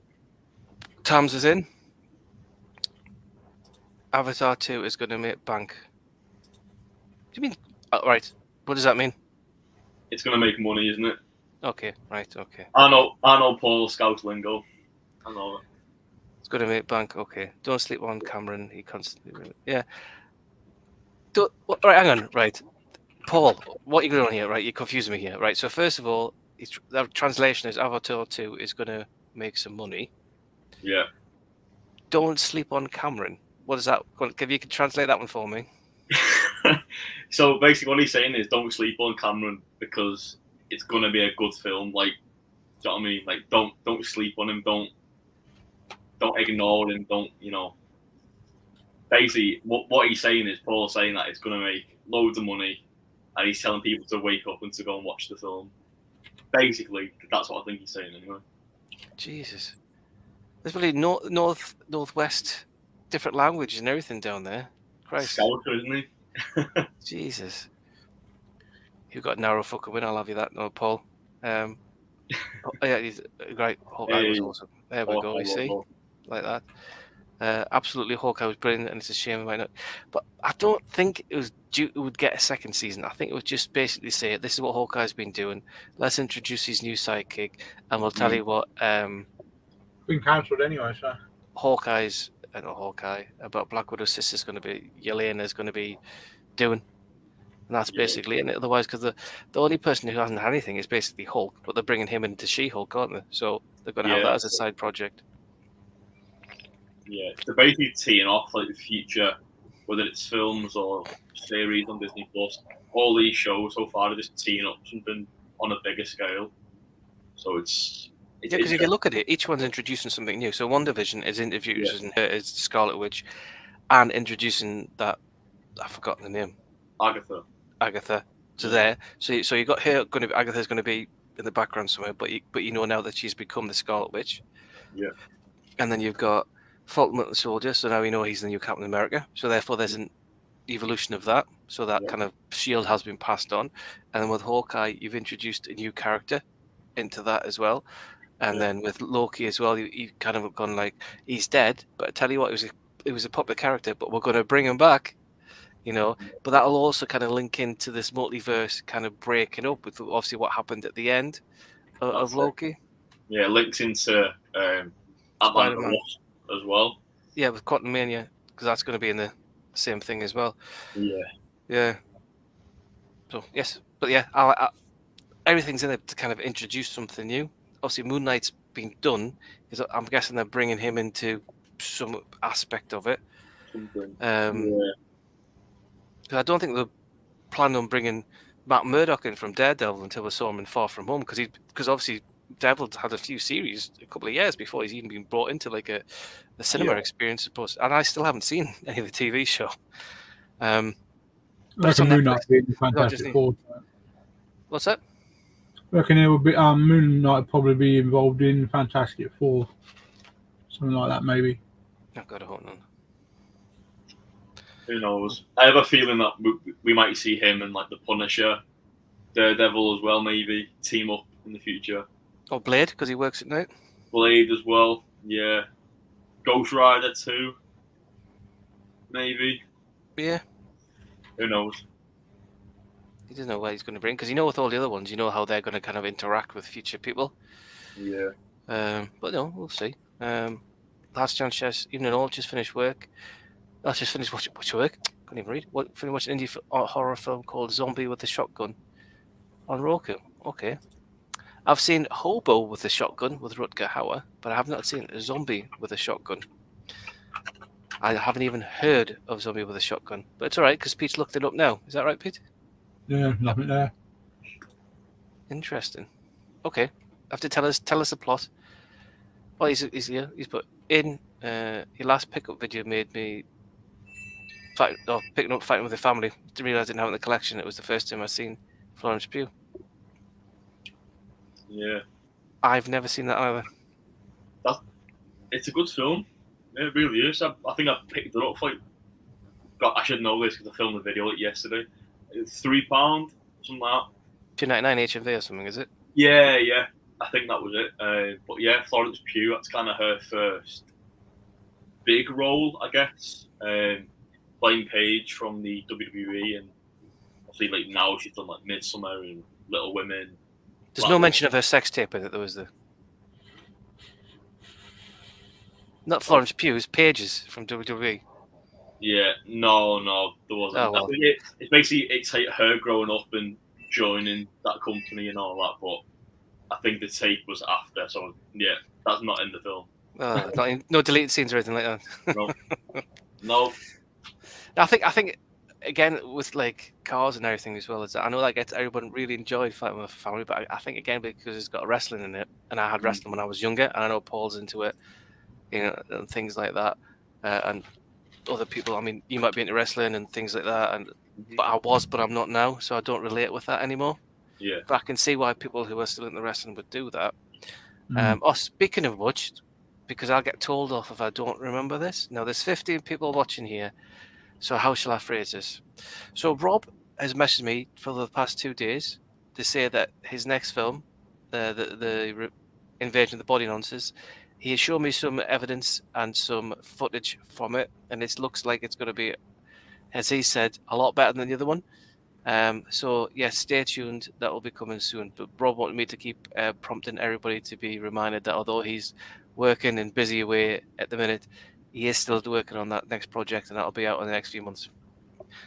Tams is in. Avatar 2 is going to make bank. Do you mean? Oh, right. What does that mean? It's going to make money, isn't it? Okay, right, okay. I know Paul Scout lingo. I know it. It's going to make bank. Okay. Don't sleep on Cameron. He constantly. Yeah. Right, hang on. Right. Paul, what are you doing here? Right, you're confusing me here. Right. So first of all, the translation is Avatar 2 is going to make some money. Yeah. Don't sleep on Cameron. What is that? If you can translate that one for me. So basically, what he's saying is, don't sleep on Cameron because it's going to be a good film. Like, do you know what I mean? Like, don't sleep on him. Don't ignore him. Don't, you know. Basically, what he's saying is, Paul's saying that it's going to make loads of money, and he's telling people to wake up and to go and watch the film. Basically, that's what I think he's saying anyway. Jesus, there's really northwest, different languages and everything down there. Christ, Scouter, isn't he? Jesus, you've got a narrow fucking win. I'll have you that, no, Paul. Oh, yeah, he's great. Hawkeye was awesome. There we go. You see, like that. Absolutely, Hawkeye was brilliant, and it's a shame it might not. But I don't think it would get a second season. I think it would just basically say, "This is what Hawkeye's been doing. Let's introduce his new sidekick, and we'll tell you what." Been cancelled anyway, so. Hawkeye's, not Hawkeye, but Black Widow's sister's going to be Yelena's going to be doing, and that's basically it. Otherwise, because the only person who hasn't had anything is basically Hulk, but they're bringing him into She-Hulk, aren't they? So they're going to have that as a side project. Yeah, they're basically teeing off like the future, whether it's films or series on Disney Plus. All these shows so far are just teeing up something on a bigger scale. So it's because if you look at it, each one's introducing something new. So WandaVision is introducing her as Scarlet Witch, and introducing that I've forgotten the name. Agatha. So there. So you got her going to be Agatha's going to be in the background somewhere, but you know now that she's become the Scarlet Witch. Yeah. And then you've got Falcon Winter Soldier, so now we know he's the new Captain America. So therefore, there's an evolution of that. So that kind of shield has been passed on. And then with Hawkeye, you've introduced a new character into that as well. And then with Loki as well, you kind of gone like, he's dead, but I tell you what, it was a popular character, but we're going to bring him back, you know. But that'll also kind of link into this multiverse kind of breaking up with obviously what happened at the end of Loki. Yeah, links into Spider-Man as well. Yeah, with Quantumania, because that's going to be in the same thing as well. Yeah. So yes, but yeah, I everything's in it to kind of introduce something new. Obviously, Moon Knight's been done, because I'm guessing they're bringing him into some aspect of it. Because I don't think they're planning on bringing Matt Murdock in from Daredevil until we saw him in Far From Home, because obviously Devil had a few series a couple of years before he's even been brought into like the cinema Yeah. experience, suppose. And I still haven't seen any of the TV show. I But it's reckon on Moon Knight Netflix. being the Not Fantastic Disney. Four. What's that? I reckon it would be Moon Knight probably be involved in Fantastic Four, something like that maybe. I've got a hold on. Who knows? I have a feeling that we might see him and like the Punisher, Daredevil as well, maybe team up in the future. Or Blade, because he works at night. Blade as well, yeah. Ghost Rider too, maybe. Yeah. Who knows? He doesn't know what he's going to bring, because you know with all the other ones, you know how they're going to kind of interact with future people. Yeah. But no, we'll see. Last chance, says, even and all, just finished work. I just finished watching work. Couldn't even read. Finished watching an indie horror film called Zombie with a Shotgun on Roku. Okay. I've seen Hobo with a Shotgun with Rutger Hauer, but I have not seen Zombie with a Shotgun. I haven't even heard of Zombie with a Shotgun, but it's all right because Pete's looked it up now. Is that right, Pete? Yeah, nothing there. Interesting. Okay, have to tell us the plot. Well, he's here. He's put in your last pickup video made me picking up Fighting with the Family. Didn't realize I didn't have it in the collection. It was the first time I've seen Florence Pugh. Yeah. I've never seen that either. It's a good film. It really is. I think I picked it up for like. God, I should know this because I filmed the video like yesterday. It's £3, something like that. $2.99 HMV or something, is it? Yeah. I think that was it. But yeah, Florence Pugh. That's kind of her first big role, I guess. Playing Paige from the WWE, and obviously like now she's done like Midsommar and Little Women. There's no mention of her sex tape in it. There was not Florence Pugh, it's Paige's from WWE. Yeah, no, there wasn't. Oh, well. I think it's basically it's like her growing up and joining that company and all that, but I think the tape was after, so yeah, that's not in the film. No deleted scenes or anything like that. No. I think again with like cars and everything as well, is that I know that gets everyone really enjoyed Fighting with the Family, but I think again because it's got wrestling in it, and I had wrestling when I was younger, and I know Paul's into it, you know, and things like that, and other people. I mean, you might be into wrestling and things like that, but I'm not now, so I don't relate with that anymore. Yeah. But I can see why people who are still into wrestling would do that. Speaking of which, because I'll get told off if I don't remember this. Now, there's 15 people watching here, so how shall I phrase this? So Rob has messaged me for the past 2 days to say that his next film, the Invasion of the Body Monsters, he has shown me some evidence and some footage from it, and it looks like it's going to be, as he said, a lot better than the other one. So yes, stay tuned. That will be coming soon. But Rob wanted me to keep prompting everybody to be reminded that although he's working and busy away at the minute, he is still working on that next project, and that'll be out in the next few months.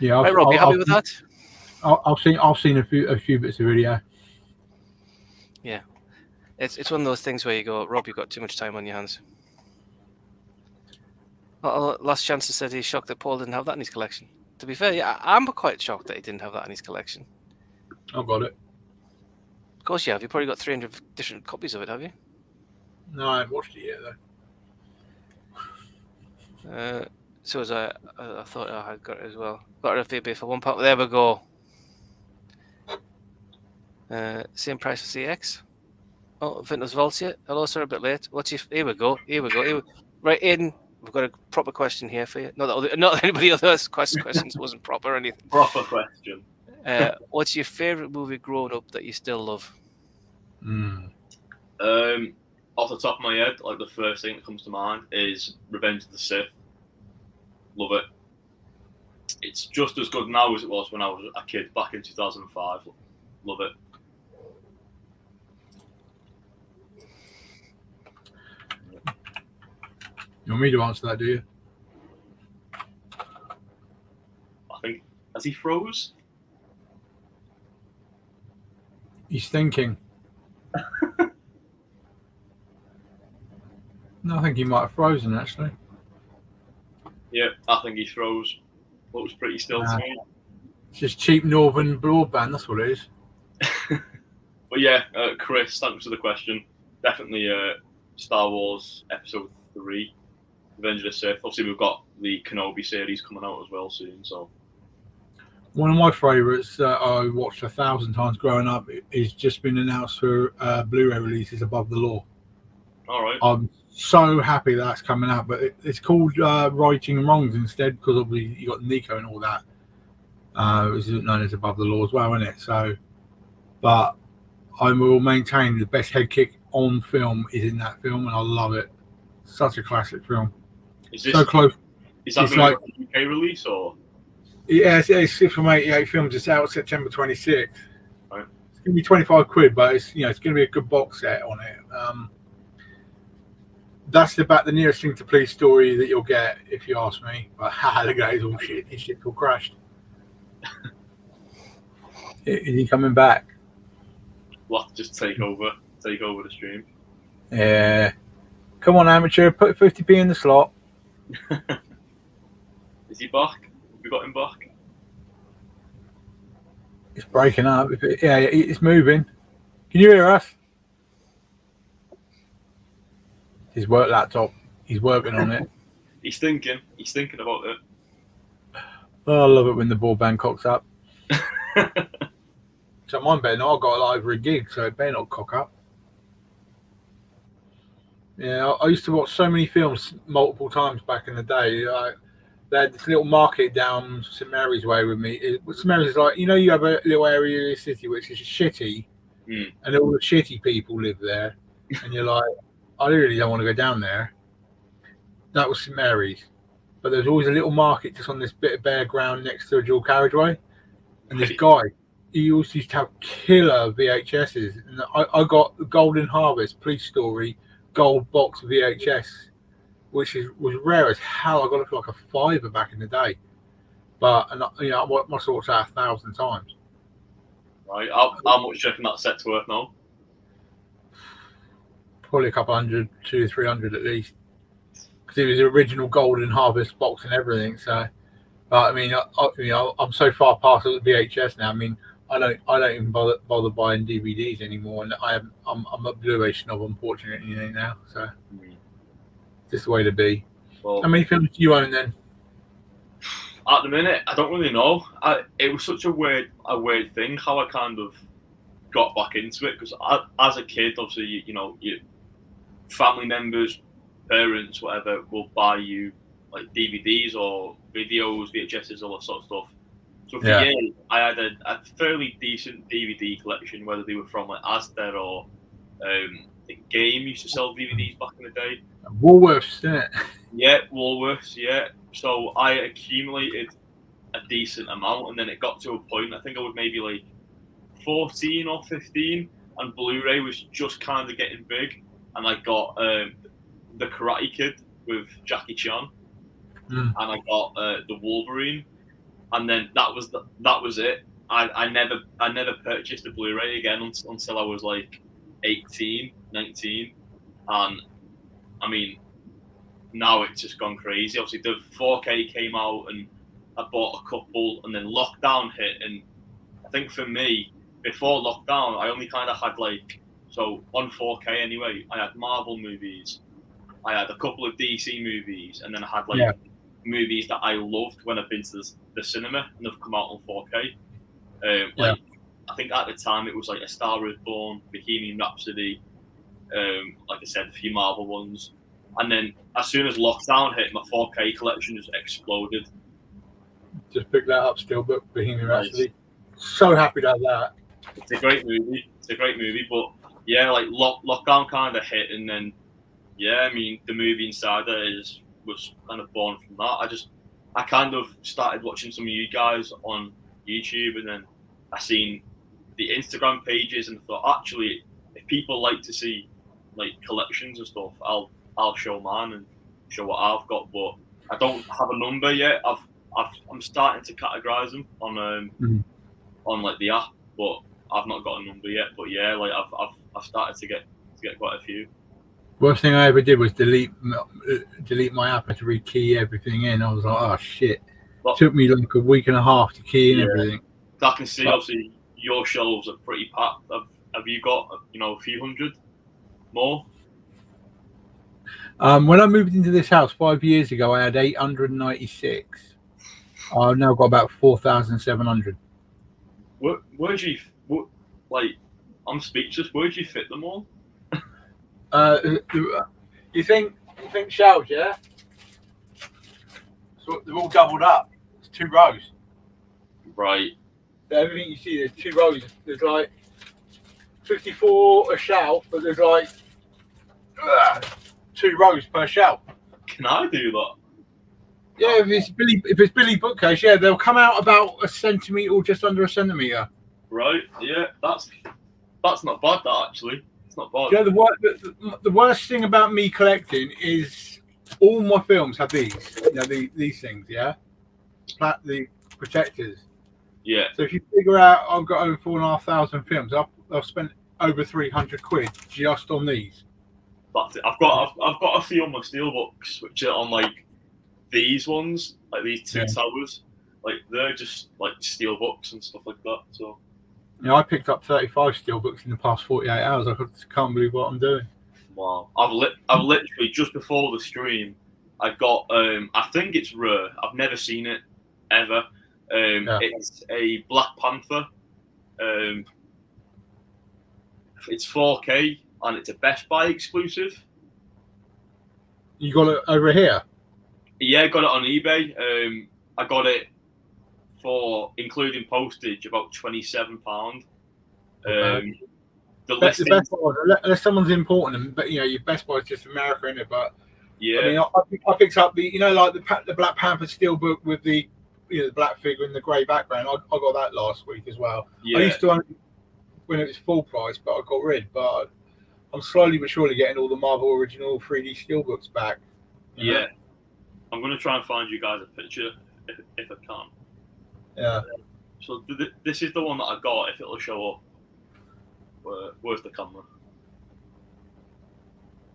Yeah, Right, Rob, you happy with that? I've seen a few bits of video. Yeah, it's one of those things where you go, Rob, you've got too much time on your hands. Last Chance said he's shocked that Paul didn't have that in his collection. To be fair, yeah, I'm quite shocked that he didn't have that in his collection. I've got it. Of course you have. You've probably got 300 different copies of it, have you? No, I haven't watched it yet though. So as I thought I had got it as well. Got it a for £1. There we go. Same price as CX. Oh, Vintage Voltia. Hello, sir, a bit late. Here we go. Right, Aiden, we've got a proper question here for you. Not that anybody else's questions wasn't proper or anything. Proper question. What's your favourite movie growing up that you still love? Off the top of my head, like the first thing that comes to mind is Revenge of the Sith. Love it. It's just as good now as it was when I was a kid back in 2005. Love it. You want me to answer that, do you? I think, has he froze? He's thinking. No, I think he might have frozen actually. Yeah, I think he froze. Looks pretty still to me. It's just cheap northern broadband, that's what it is. But yeah, Chris, thanks for the question. definitely Star Wars Episode 3, Revenge of the Sith. Obviously, we've got the Kenobi series coming out as well soon. So One of my favourites that I watched 1,000 times growing up is just been announced for Blu-ray releases, Above the Law. all right, I'm so happy that's coming out, but it's called Righting Wrongs instead, because obviously you got Nico and all that. It's known as Above the Law as well, isn't it? So, but I will maintain the best head kick on film is in that film, and I love it. Such a classic film. is this So close. is that it's going like- to be a UK release or? Yeah, it's from 88 Films. It's out September 26th. Right. It's gonna be 25 quid, but it's gonna be a good box set on it. That's about the nearest thing to Police Story that you'll get, if you ask me. But look at his all shit. His shit's all crashed. Is he coming back? We'll have to just take over the stream. Yeah. Come on, amateur. Put 50p in the slot. Is he back? We got him back. It's breaking up. Yeah, it's moving. Can you hear us? His work laptop. He's working on it. He's thinking about it. Oh, I love it when the broadband cocks up. So mine better not. I've got like over a gig, so it better not cock up. Yeah, I used to watch so many films multiple times back in the day. They had this little market down St Mary's Way with me. St Mary's is like, you have a little area in the city which is shitty, and all the shitty people live there, and you're like, I really don't want to go down there. That was St Mary's, but there was always a little market just on this bit of bare ground next to a dual carriageway, and this guy, he always used to have killer VHSs, and I got the Golden Harvest Police Story gold box VHS, which was rare as hell. I got it for like a £5 back in the day, but I must have watched that 1,000 times. Right, how much do you reckon that set's worth now? Probably a couple hundred, 200-300 at least, because it was the original Golden Harvest box and everything. So, but I mean, I'm so far past the VHS now. I mean, I don't even bother buying DVDs anymore, and I'm a Blu-ray snob, unfortunately, now. So, just the way to be. Well, How many films do you own then? at the minute, I don't really know. It was such a weird thing how I kind of got back into it, because as a kid, obviously, your family members, parents, whatever, will buy you like DVDs or videos, VHSs, all that sort of stuff. So for years, I had a fairly decent DVD collection, whether they were from like Asda or I think Game used to sell DVDs back in the day. Woolworths, isn't it? Yeah, Woolworths, yeah. So I accumulated a decent amount, and then it got to a point, I think I was maybe like 14 or 15, and Blu-ray was just kind of getting big, and I got The Karate Kid with Jackie Chan, and I got The Wolverine, and then that was it. I never purchased a Blu-ray again until I was like 18, 19, and I mean, now it's just gone crazy. Obviously, the 4K came out, and I bought a couple, and then lockdown hit, and I think for me, before lockdown, I only kind of had so on 4K anyway, I had Marvel movies, I had a couple of DC movies, and then I had movies that I loved when I've been to the cinema and they've come out on 4K. I think at the time it was like A Star Is Born, Bohemian Rhapsody, like I said, a few Marvel ones. And then as soon as lockdown hit, my 4K collection just exploded. Just pick that up still, but Bohemian Rhapsody. So happy to have that. It's a great movie, but yeah, like lockdown kind of hit, and then I mean, the movie Insider was kind of born from that. I kind of started watching some of you guys on YouTube, and then I seen the Instagram pages, and thought, actually, if people like to see like collections and stuff, I'll show mine and show what I've got. But I don't have a number yet. I'm starting to categorize them on like the app, but I've not got a number yet. But yeah, like I've started to get quite a few. Worst thing I ever did was delete my app and to rekey everything in. I was like, oh shit! It took me like a week and a half to key in everything. I can see obviously your shelves are pretty packed. Have you got a few hundred? More? When I moved into this house 5 years ago, I had 896. I've now got about 4,700. Where'd you, like, I'm speechless. Where'd you fit them all? You think shelves, yeah? So they're all doubled up. It's 2 rows. Right. Everything you see, there's 2 rows. There's like 54 a shelf, but there's like 2 rows per shelf. Can I do that? Yeah, if it's Billy bookcase, yeah, they'll come out about a centimetre or just under a centimetre. Right. Yeah. That's not bad. That actually, it's not bad. You know, the worst thing about me collecting is all my films have these. You know, these things, yeah, the protectors. Yeah. So if you figure out I've got over 4,500 films, I've spent over 300 quid just on these. That's it. I've got a few on my steelbooks, which are on like these ones, like these 2 towers. Like they're just like steelbooks and stuff like that. So. You know, I picked up 35 steelbooks in the past 48 hours. I can't believe what I'm doing. Wow. I've literally just before the stream, I got I think it's rare. I've never seen it ever. It's a Black Panther. It's 4K and it's a Best Buy exclusive. You got it over here? Yeah, I got it on eBay. I got it for including postage about £27. The Best Buy, unless someone's importing them, but you know, your Best Buy is just America, isn't it? But yeah, I mean, I picked up like the Black Panther steelbook with the the black figure and the grey background. I got that last week as well. Yeah. I used to own it when it was full price, but I got rid. But I'm slowly but surely getting all the Marvel original 3D steelbooks back. Yeah, I'm gonna try and find you guys a picture if I can. Yeah. So this is the one that I got. If it'll show up, where's the camera?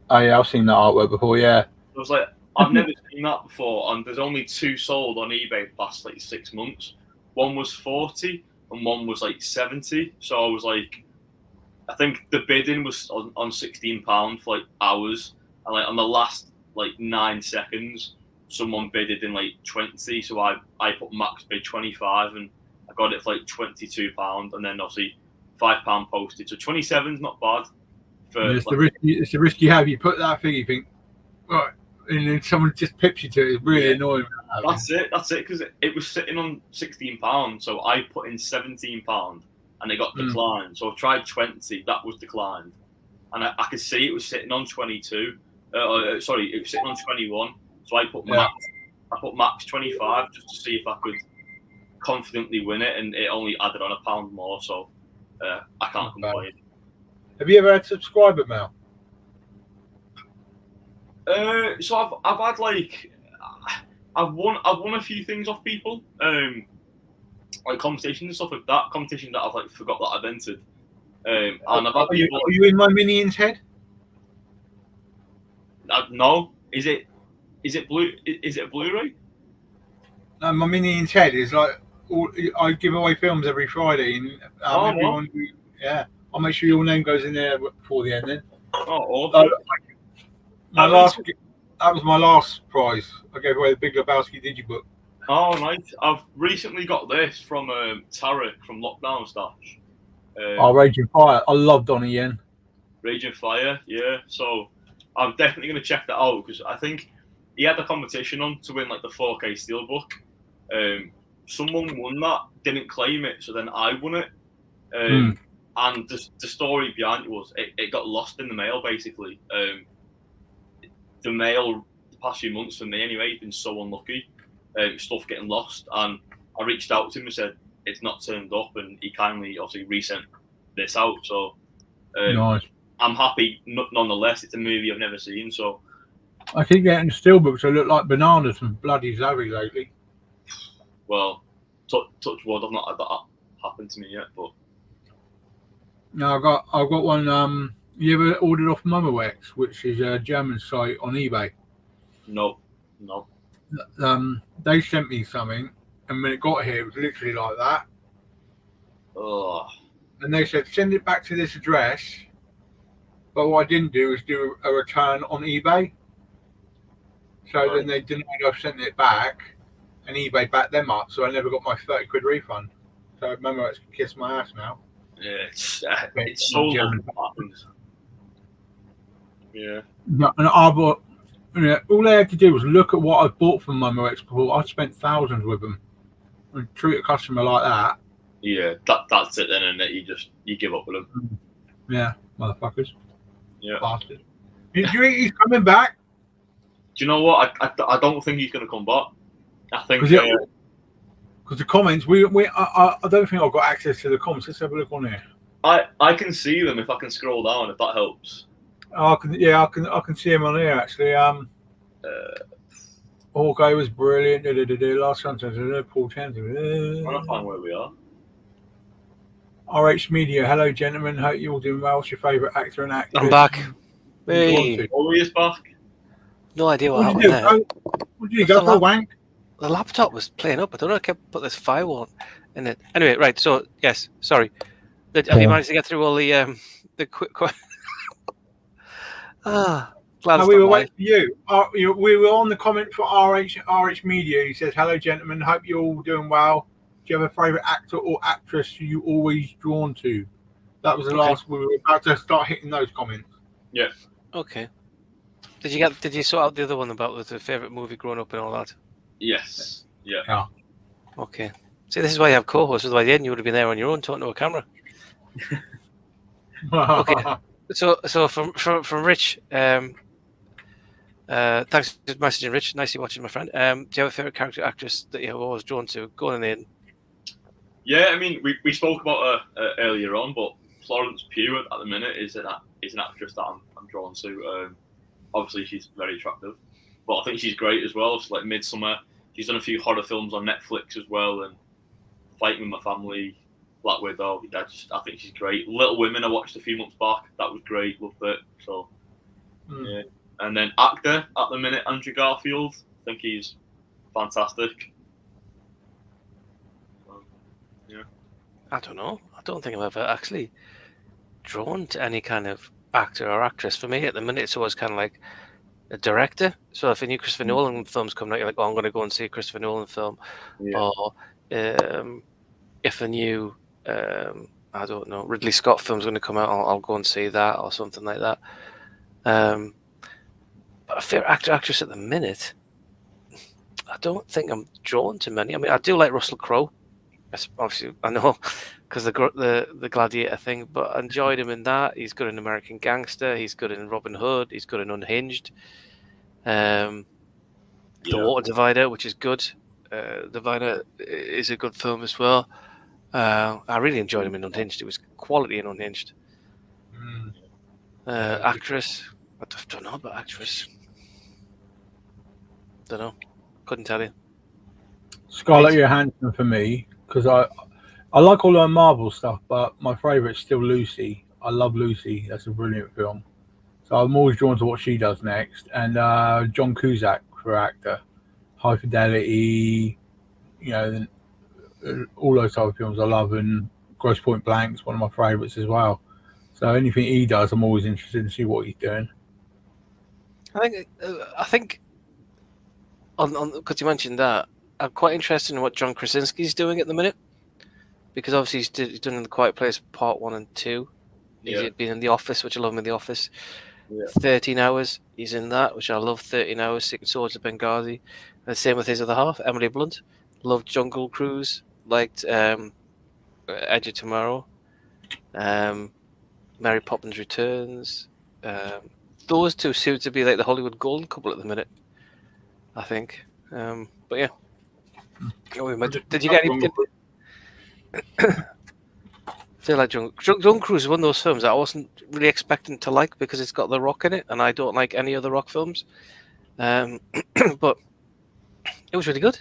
Oh yeah, I've seen that artwork before. Yeah. I was like, I've never seen that before, and there's only 2 sold on eBay the past like 6 months. One was 40 and one was like 70. So I was like, I think the bidding was on £16 for like hours, and like on the last like 9 seconds, someone bidded in like 20. So I put max bid 25, and I got it for like £22, and then obviously £5 postage. So 27's not bad. It's the risk you have. You put that thing, you think, right, and then someone just pips you to it. It's really annoying. That's it, because it was sitting on £16, so I put in £17 and it got declined. So I tried 20, that was declined. And I could see it was sitting on 22. It was sitting on 21. So I put max 25 just to see if I could confidently win it, and it only added on £1 more, so I can't complain. Have you ever had subscriber mail? So I've had like I've won a few things off people, like competitions and stuff like that. Competitions that I've like forgot that I've entered. And I've had people. Are you in my Minions head? No, is it blue? Is it a Blu-ray? No, my Minions head is like I give away films every Friday, and everyone, I'll make sure your name goes in there before the end. Then. Oh, awesome. That was my last prize. I gave away the Big Lebowski Digibook. Oh, nice. I've recently got this from Tarek from Lockdown Stash. Raging Fire. I love Donnie Yen. Raging Fire, yeah. So I'm definitely going to check that out, because I think he had a competition on to win like the 4K Steelbook. Someone won that, didn't claim it, so then I won it. And the story behind it was it got lost in the mail, basically. The mail the past few months for me anyway has been so unlucky. Stuff getting lost, and I reached out to him and said it's not turned up, and he kindly obviously resent this out. So nice. I'm happy nonetheless. It's a movie I've never seen, so I keep getting steelbooks that look like bananas and bloody Zoe lately. Well, touch wood, I've not had that happen to me yet, but no, I've got one. You ever ordered off Mumawex, which is a German site on eBay? No. They sent me something, and when it got here, it was literally like that. Oh. And they said, send it back to this address But what I didn't do was do a return on eBay. So Right. then they denied I sent it back, and eBay backed them up. So I never got my 30 quid refund. So remember, it's kiss my ass now. Yeah, it's so long happens. Yeah. No, and I bought. Yeah, all they had to do was look at what I bought from Memorex before. I spent thousands with them. And treat a customer like that. Yeah, that's it then, and you give up with them. Yeah, motherfuckers. Yeah. Bastards. Do you think he's coming back? Do you know what? I don't think he's going to come back. I think Because the comments, I don't think I've got access to the comments. Let's have a look on here. I can see them if I can scroll down, if that helps. I can see him on here actually. Hawkeye was brilliant. Last one, Paul Townsend. I'm trying to find where we are. RH Media. Hello, gentlemen. Hope you're all doing well. What's your favourite actor and actress? I'm back. Hey. Oh, he is back. No idea what What happened did you there. do? What did you go for, wank? The laptop was playing up. I don't know. I kept put this firewall in it. Anyway, right. So yes, sorry. Have you managed to get through all the quick? Glad We were waiting for you. We were on the comment for RH Media. He says, "Hello, gentlemen. Hope you're all doing well. Do you have a favourite actor or actress who you always drawn to?" That was the last. We were about to start hitting those comments. Yeah. Okay. Did you sort out the other one about the favourite movie growing up and all that? Yes. Yeah. Okay. See, this is why you have co-hosts. Otherwise, Aiden, you would have been there on your own talking to a camera. Okay. So from Rich, thanks for messaging, Rich. Nicely watching, my friend. Do you have a favourite character actress that you're always drawn to? Go on in. Yeah, I mean, we spoke about her earlier on, but Florence Pugh at the minute is an actress that I'm drawn to. Obviously, she's very attractive, but I think she's great as well. She's like Midsummer. She's done a few horror films on Netflix as well, and Fighting with My Family, Black Widow. I think she's great. Little Women I watched a few months back. That was great. Loved it. So, yeah. And then actor at the minute, Andrew Garfield. I think he's fantastic. Yeah. I don't know. I don't think I've ever actually drawn to any kind of actor or actress. For me, at the minute, it's always kind of like a director. So if a new Christopher Nolan film's coming out, you're like, oh, I'm going to go and see a Christopher Nolan film. Yeah. Or if a new, I don't know, Ridley Scott film's going to come out, I'll go and see that or something like that. But a favorite actor, actress at the minute, I don't think I'm drawn to many. I mean, I do like Russell Crowe. Obviously, I know because the Gladiator thing, but I enjoyed him in that. He's good in American Gangster. He's good in Robin Hood. He's good in Unhinged. The Water Divider, which is good. Divider is a good film as well. I really enjoyed him in Unhinged. It was quality in Unhinged. Actress, I don't know about actress. Don't know. Couldn't tell you. Scarlett Johansson for me, because I like all her Marvel stuff, but my favourite's still Lucy. I love Lucy. That's a brilliant film. So I'm always drawn to what she does next. And John Cusack for actor. High Fidelity, all those type of films I love. And Grosse Point Blank's one of my favourites as well. So anything he does, I'm always interested to see what he's doing. I think on because you mentioned that, I'm quite interested in what John Krasinski's doing at the minute, because obviously he's done The Quiet Place Part 1 and 2. He's been in The Office, which I love him in The Office. 13 Hours, he's in that, which I love. 13 Hours, Secret Swords of Benghazi. And the same with his other half, Emily Blunt. Loved Jungle Cruise, liked Edge of Tomorrow, Mary Poppins Returns. Those two seem to be like the Hollywood golden couple at the minute, I think. But yeah. Did you get any? I feel like Jungle Cruise is one of those films that I wasn't really expecting to like because it's got The Rock in it, and I don't like any other Rock films. But it was really good.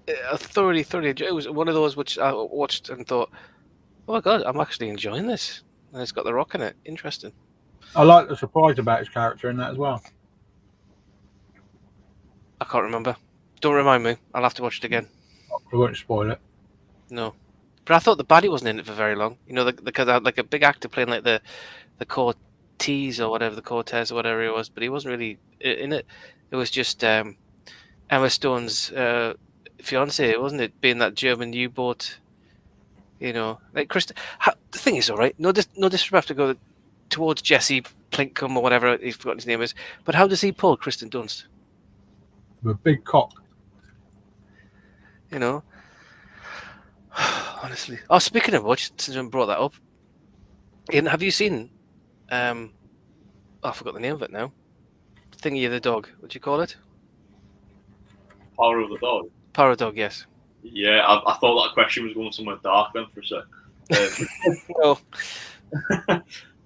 I thoroughly enjoyed it. It was one of those which I watched and thought, oh my god, I'm actually enjoying this. And it's got The Rock in it. Interesting. I like the surprise about his character in that as well. I can't remember. Don't remind me. I'll have to watch it again. I won't spoil it. No. But I thought the baddie wasn't in it for very long. Like a big actor playing like the core Tease or whatever, the Cortez or whatever it was, but he wasn't really in it. It was just Emma Stone's fiance, wasn't it? Being that German U-boat, like Kristen. The thing is, all right, no disrespect to go towards Jesse Plinkcombe or whatever he's forgotten his name is, but how does he pull Kristen Dunst? With a big cock. Honestly. Oh, speaking of which, since I brought that up, Ian, have you seen? I forgot the name of it now. Thingy of the dog. What do you call it? Power of the Dog. Power of the Dog. Yes. Yeah, I thought that question was going somewhere dark then for a sec. No.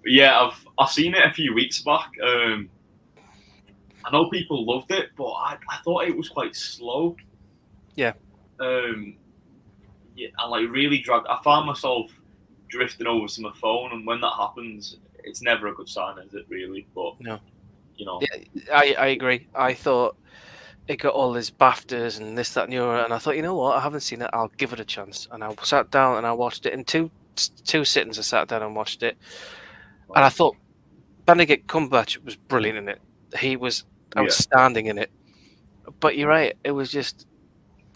Yeah, I've seen it a few weeks back. I know people loved it, but I thought it was quite slow. Yeah. Yeah, and like really dragged. I found myself drifting over to my phone, and when that happens, it's never a good sign, is it? Really, but No. Yeah, I agree. I thought it got all these BAFTAs and this, that, and the other, and I thought, you know what? I haven't seen it. I'll give it a chance. And I sat down and I watched it in two sittings. I sat down and watched it, and I thought Benedict Cumberbatch was brilliant in it. He was outstanding in it. But you're right. It was just.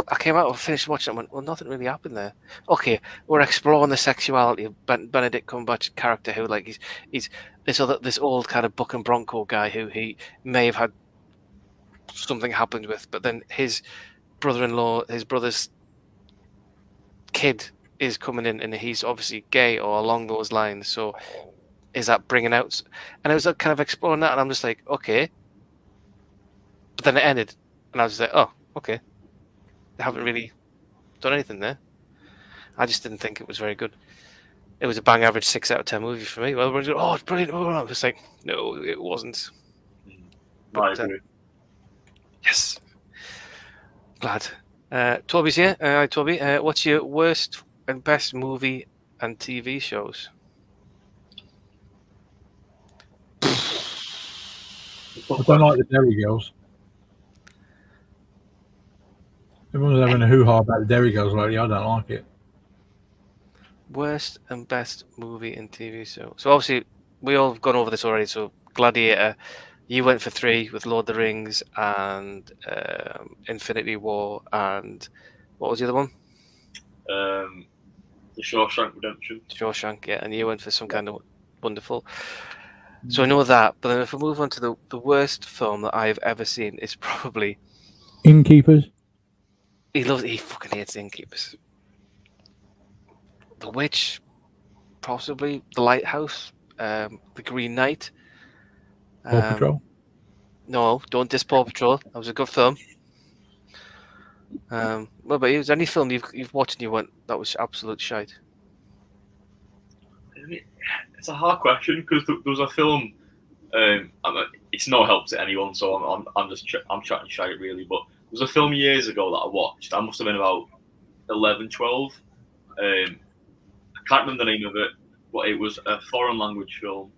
I came out and finished watching it and went, well, nothing really happened there. Okay, we're exploring the sexuality of Benedict Cumberbatch's character, who he's this old kind of Buck and Bronco guy who he may have had something happened with, but then his brother's kid is coming in and he's obviously gay or along those lines. So is that bringing out? And I was kind of exploring that, and I'm just like, okay. But then it ended, and I was like, oh, okay. They haven't really done anything there. I just didn't think it was very good. It was a bang average 6 out of 10 movie for me. Well, everyone's going, oh, it's brilliant. I was like, no, it wasn't. But, I agree. Yes. Glad. Toby's here. Hi, Toby. What's your worst and best movie and TV shows? I don't like the Derry Girls. Everyone's having a hoo-ha about the Derry Girls lately. I don't like it. Worst and best movie and TV show. So obviously, we all have gone over this already. So Gladiator, you went for 3 with Lord of the Rings and Infinity War, and what was the other one? The Shawshank Redemption. Shawshank, yeah. And you went for some kind of wonderful. So I know that, but then if we move on to the worst film that I've ever seen, is probably Innkeepers. He fucking hates Innkeepers. The Witch, possibly. The Lighthouse, The Green Knight. Paw Patrol. No, don't diss Paw Patrol. That was a good film. What about you? Is there any film you've watched and you went, that was absolute shite? It's a hard question because there was a film. It's no help to anyone, so I'm chatting shite really, but. There was a film years ago that I watched. I must have been about 11, 12. I can't remember the name of it, but it was a foreign language film.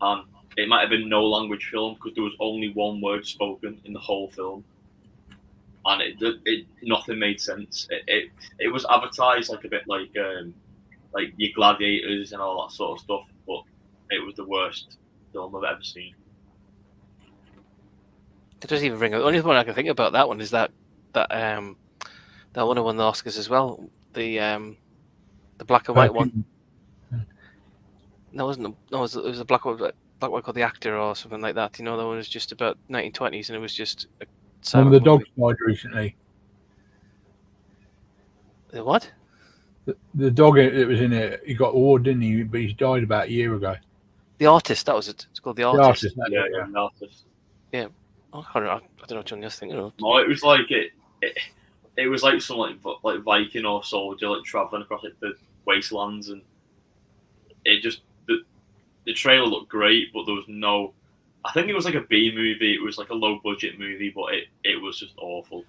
And it might have been no language film because there was only one word spoken in the whole film. And it nothing made sense. It was advertised like a bit like your Gladiators and all that sort of stuff, but it was the worst film I've ever seen. It doesn't even ring. The only one I can think about that one is that one who won the Oscars as well. The black and white one. No, it wasn't. No, it was a black and white called The Actor or something like that. You know, that one was just about 1920s, and it was just. One of the dogs died recently. The what? The dog that was in it, he got award, didn't he? But he's died about a year ago. The Artist. That was it. It's called The Artist. The Artist. Yeah. I don't know what you're thinking of. No, it was like it was like some like Viking or soldier like traveling across like the wastelands, and it just the trailer looked great, but there was no. I think it was like a B movie. It was like a low budget movie, but it was just awful.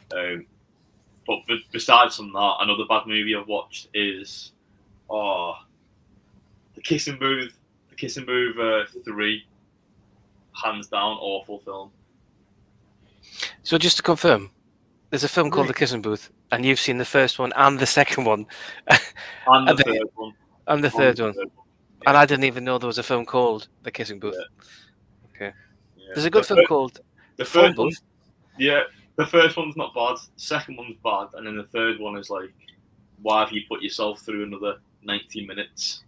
But besides from that, another bad movie I've watched is The Kissing Booth. The Kissing Booth 3. Hands down, awful film. So just to confirm, there's a film called The Kissing Booth, and you've seen the first one and the second one, And the third one. And the third one. And I didn't even know there was a film called The Kissing Booth. Okay. Yeah. There's a good film called The Phone first one, Booth. yeah, the first one's not bad. The second one's bad, and then the third one is like, why have you put yourself through another 90 minutes?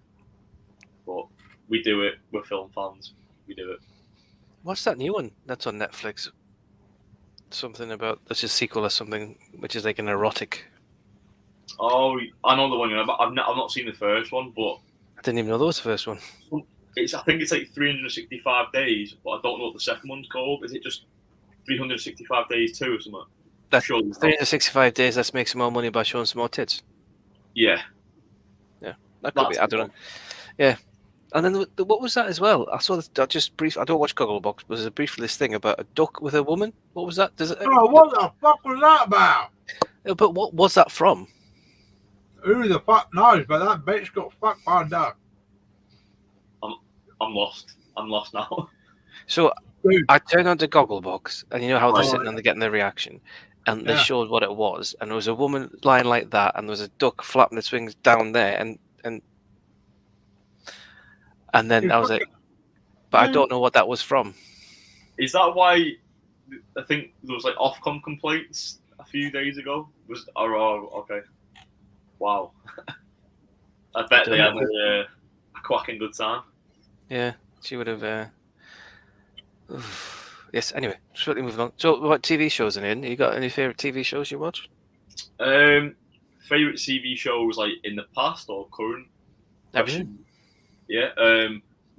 But we do it. We're film fans. We do it. What's that new one that's on Netflix? Something about that's a sequel or something, which is like an erotic. Oh, I know the one. I've not seen the first one, but I didn't even know that was the first one. I think it's like 365 days, but I don't know what the second one's called. Is it just 365 days too or something? That's Sure it's not. 365 days. Let's make some more money by showing some more tits. Yeah. That could be. I don't know. Yeah. And then what was that as well? I saw this. I don't watch Gogglebox, but there's a brief list thing about a duck with a woman. What was that? Oh, what the fuck was that about? But what was that from? Who the fuck knows? But that bitch got fucked by a duck. I'm lost. I'm lost now. So Dude. I turned on to Gogglebox, and you know how they're Right. sitting and they're getting their reaction, and they Yeah. showed what it was, and there was a woman lying like that, and there was a duck flapping its wings down there, and then I was like, but I don't know what that was from. Is that why I think there was like Ofcom complaints a few days ago? Okay. Wow. I bet they had a quacking good time. Yeah, she would have. Yes. Anyway, shortly moving on. So, what TV shows are in? You got any favorite TV shows you watch? Favorite TV shows like in the past or current? Everything. Yeah.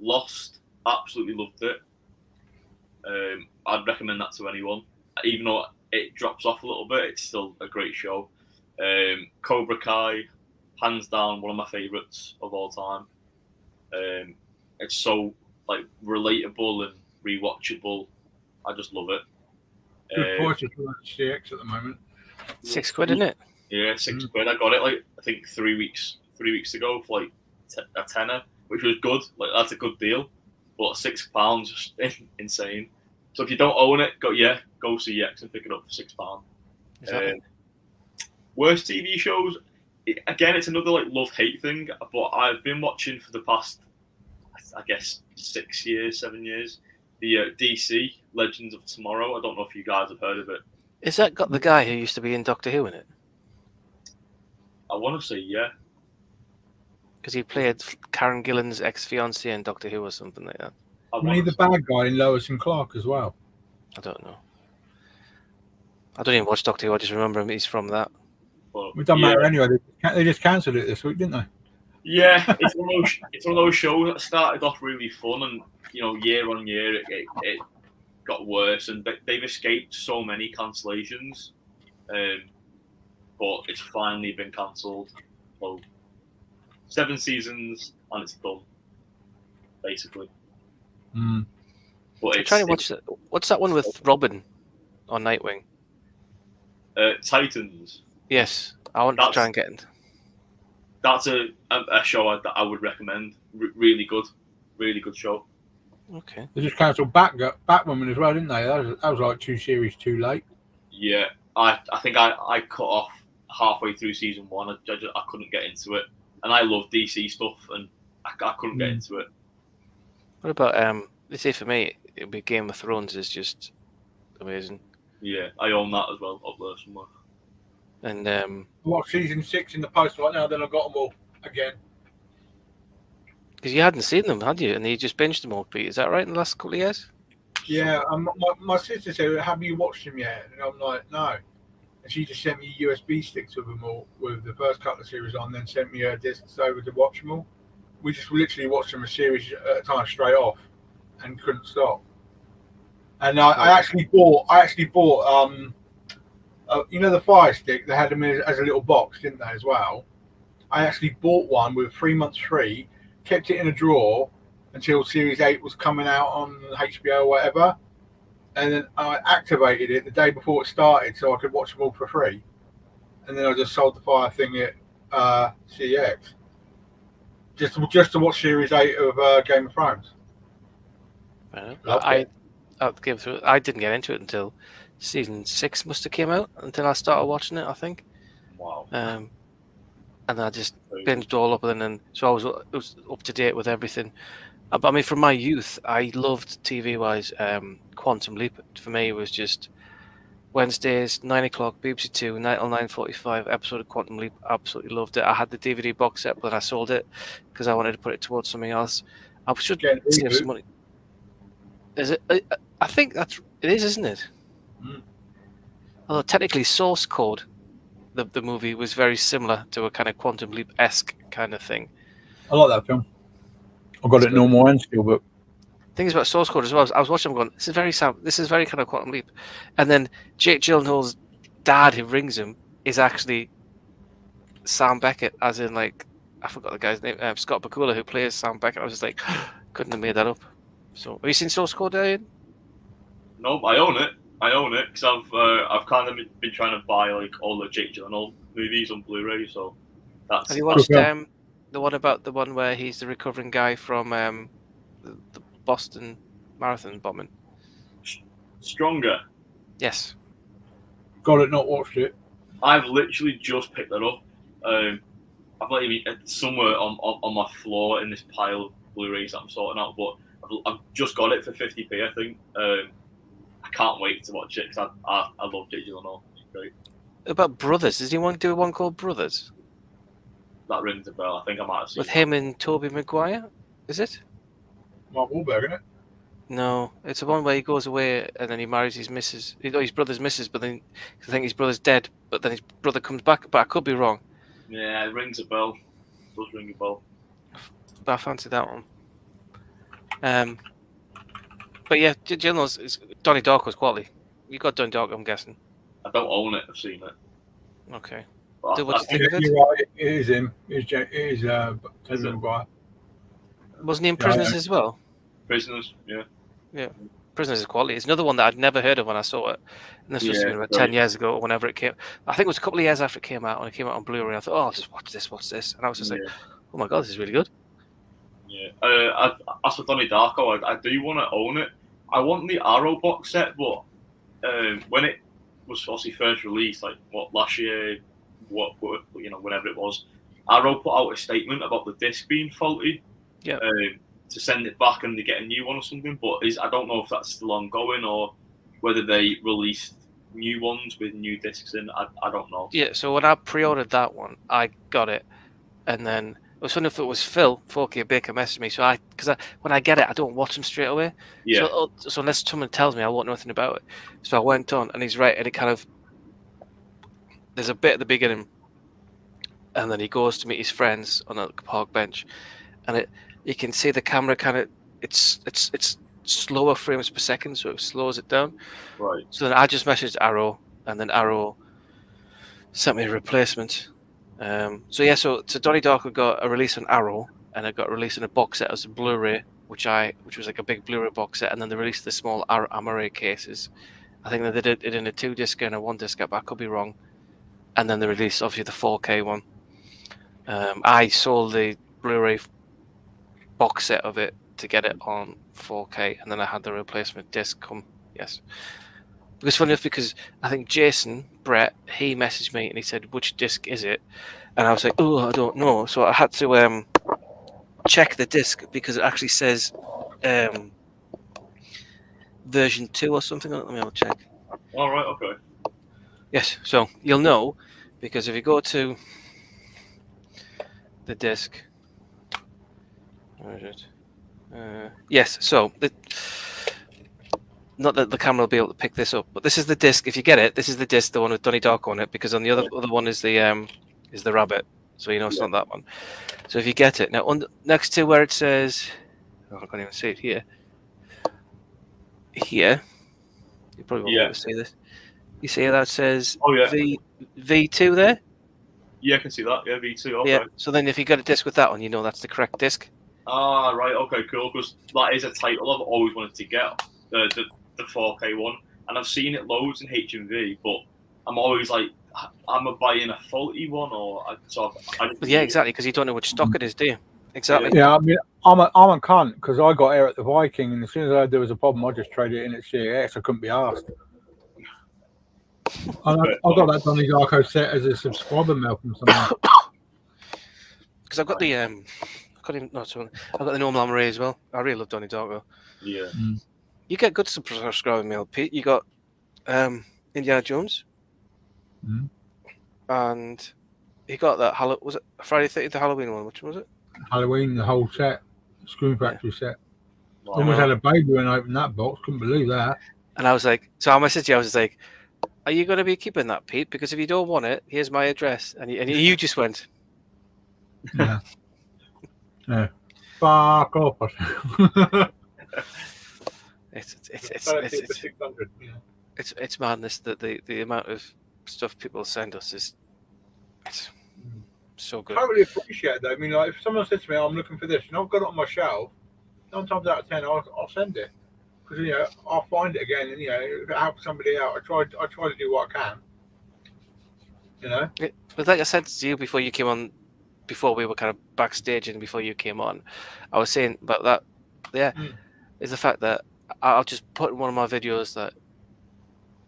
Lost. Absolutely loved it. I'd recommend that to anyone. Even though it drops off a little bit, it's still a great show. Cobra Kai, hands down, one of my favorites of all time. It's so like relatable and rewatchable. I just love it. Good prices for CX at the moment. £6, isn't it? Yeah, £6. I got it like I think 3 weeks ago for like a tenner, which was good. Like that's a good deal. But £6 just insane. So if you don't own it, go CX and pick it up for £6. Exactly. Worst TV shows. Again, it's another like love-hate thing. But I've been watching for the past, I guess, 7 years. The DC Legends of Tomorrow. I don't know if you guys have heard of it. Is that got the guy who used to be in Doctor Who in it? I want to say yeah. Because he played Karen Gillan's ex-fiancée in Doctor Who or something like that. Isn't he the bad guy in Lois and Clark as well? I don't know. I don't even watch Doctor Who. I just remember him. He's from that. But, It doesn't matter anyway. They just cancelled it this week, didn't they? Yeah, it's one of those shows that started off really fun, and year on year it got worse, and they've escaped so many cancellations, but it's finally been cancelled. So 7 seasons and it's done, basically. Mm. I'm But trying to watch that. What's that one with Robin on Nightwing? Titans. Yes, I want to try and get in. That's a show that I would recommend. Really good show. Okay. They just cancelled Batwoman as well, didn't they? That was like 2 series too late. Yeah, I think I cut off halfway through season 1. I couldn't get into it, and I love DC stuff, and I couldn't get into it. What about let's say for me, it'd be Game of Thrones is just amazing. Yeah, I own that as well up there somewhere. And watch season 6 in the post right now, then I got them all again. Because you hadn't seen them, had you? And you just binged them all, Pete. Is that right? In the last couple of years? Yeah, my sister said, "Have you watched them yet?" And I'm like, "No." And she just sent me USB sticks of them all with the first couple of series on, then sent me her discs over to watch them all. We just literally watched them a series at a time straight off, and couldn't stop. And I actually bought the Fire Stick. They had them as a little box, didn't they, as well? I actually bought one with 3 months free, kept it in a drawer until Series 8 was coming out on HBO or whatever. And then I activated it the day before it started so I could watch them all for free. And then I just sold the Fire thing at CX. Just to watch Series 8 of Game of Thrones. I didn't get into it until season 6 must have came out, until I started watching it, I think. Wow. And and I just binged all up, and then so I was up to date with everything. But I mean, from my youth, I loved TV-wise. Quantum Leap for me was just Wednesdays, 9 o'clock, BBC Two, 9 till 9:45 episode of Quantum Leap. Absolutely loved it. I had the DVD box set, but I sold it because I wanted to put it towards something else. I should save some money. Is it? I think it is, isn't it? Mm. Although technically, Source Code, the movie, was very similar to a kind of Quantum Leap-esque kind of thing. I like that film. I've got it normal and still, but Things about Source Code as well. I was watching them going, this is very kind of Quantum Leap. And then Jake Gyllenhaal's dad, who rings him, is actually Sam Beckett, as in, like, I forgot the guy's name, Scott Bakula, who plays Sam Beckett. I was just like, couldn't have made that up. So, have you seen Source Code, Aiden? No, I own it. Because I've kind of been trying to buy like all the Jake Gyllenhaal movies on Blu-ray. So that's. Have you watched the one where he's the recovering guy from the Boston Marathon bombing? Stronger. Yes. got it, not watched it. I've literally just picked that up. I've not even somewhere on my floor in this pile of Blu-rays that I'm sorting out, but I've just got it for 50p, I think. I can't wait to watch it because I love Jake Gyllenhaal. It's great. About Brothers, does anyone do one called Brothers? That rings a bell. I think I might have seen With that. him and Tobey Maguire? Is it? Mark Wahlberg, isn't it? No, it's the one where he goes away and then he marries his missus. His brother's missus, but then I think his brother's dead. But then his brother comes back. But I could be wrong. Yeah, it rings a bell. It does ring a bell. But I fancy that one. But yeah, Gyllenhaal's Donnie Darko's quality. You got Donnie Darko, I'm guessing. I don't own it. I've seen it. Okay. But So what do you think of it? You're right. It is him. It is Tobey Maguire. Wasn't he in Prisoners as well? Prisoners, yeah. Yeah. Prisoners is quality. It's another one that I'd never heard of when I saw it. And this was about 10 years ago or whenever it came. I think it was a couple of years after it came out. When it came out on Blu-ray, I thought, oh, I'll just watch this. And I was just like, oh my God, this is really good. Yeah. As for Donnie Darko, I do want to own it. I want the Arrow box set, but when it was obviously first released, like last year, whenever it was, Arrow put out a statement about the disc being faulty. Yeah. To send it back and they get a new one or something, but I don't know if that's still ongoing or whether they released new ones with new discs in. I don't know. Yeah, so when I pre-ordered that one, I got it, and then it was funny if it was Phil 4K Baker messaged me. So when I get it, I don't watch them straight away. Yeah. So unless someone tells me, I won't know nothing about it. So I went on, and he's right, and it kind of there's a bit at the beginning, and then he goes to meet his friends on a park bench, and you can see the camera kind of it's slower frames per second, so it slows it down. Right. So then I just messaged Arrow, and then Arrow sent me a replacement. So Donnie Darko got a release on Arrow, and it got a release in a box set as a Blu-ray, which was like a big Blu-ray box set, and then they released the small Amaray cases. I think that they did it in a 2-disc and a 1-disc, but I could be wrong. And then they released obviously the 4K one. I sold the Blu-ray box set of it to get it on 4K, and then I had the replacement disc come. Yes, it's funny enough because I think Jason Brett, he messaged me and he said, which disc is it? And I was like, oh, I don't know. So I had to check the disc because it actually says version 2 or something. Let me have a check. All right. Okay. Yes, so you'll know because if you go to the disc. Where is it? Yes, so not that the camera will be able to pick this up, but this is the disc. If you get it, this is the disc, the one with Donnie Darko on it, because on the other one is the rabbit, so it's not that one. So if you get it now, next to where it says, I can't even see it here. Here, you probably won't be able to see this. You see how that says V2 there? Yeah, I can see that. Yeah, V2. Okay. Yeah. So then if you got a disc with that one, that's the correct disc. Ah, right. Okay, cool. Because that is a title I've always wanted to get, the 4K one, and I've seen it loads in HMV, but I'm always like, am I buying a faulty one or? Yeah, exactly. Because you don't know which stock it is, do you? Exactly. Yeah, I mean, I'm a cunt because I got here at the Viking, and as soon as I heard there was a problem, I just traded it in at CX. I couldn't be asked. I got that Donnie Darko set as a subscriber mail from someone. because I've got the I've got the normal armory as well. I really love Donnie Darko. Yeah. You get good subscriber mail, Pete. You got Indiana Jones, and he got that. Was it Friday 13th, the Halloween one? Which one was it? Halloween, the whole set, Scream Factory set. Wow. Almost had a baby when I opened that box. Couldn't believe that. And I was like, so I messaged you. I was like, "Are you going to be keeping that, Pete? Because if you don't want it, here's my address." And you just went, Yeah. Yeah. Fuck off. It's madness that the amount of stuff people send us is so good. I totally appreciate that. I mean, like, if someone says to me, "I'm looking for this," and I've got it on my shelf, 9 times out of 10, I'll send it because I'll find it again, and help somebody out. I try to do what I can. But like I said to you before you came on, before we were kind of backstage and before you came on, I was saying about that. Yeah, is the fact that I'll just put in one of my videos that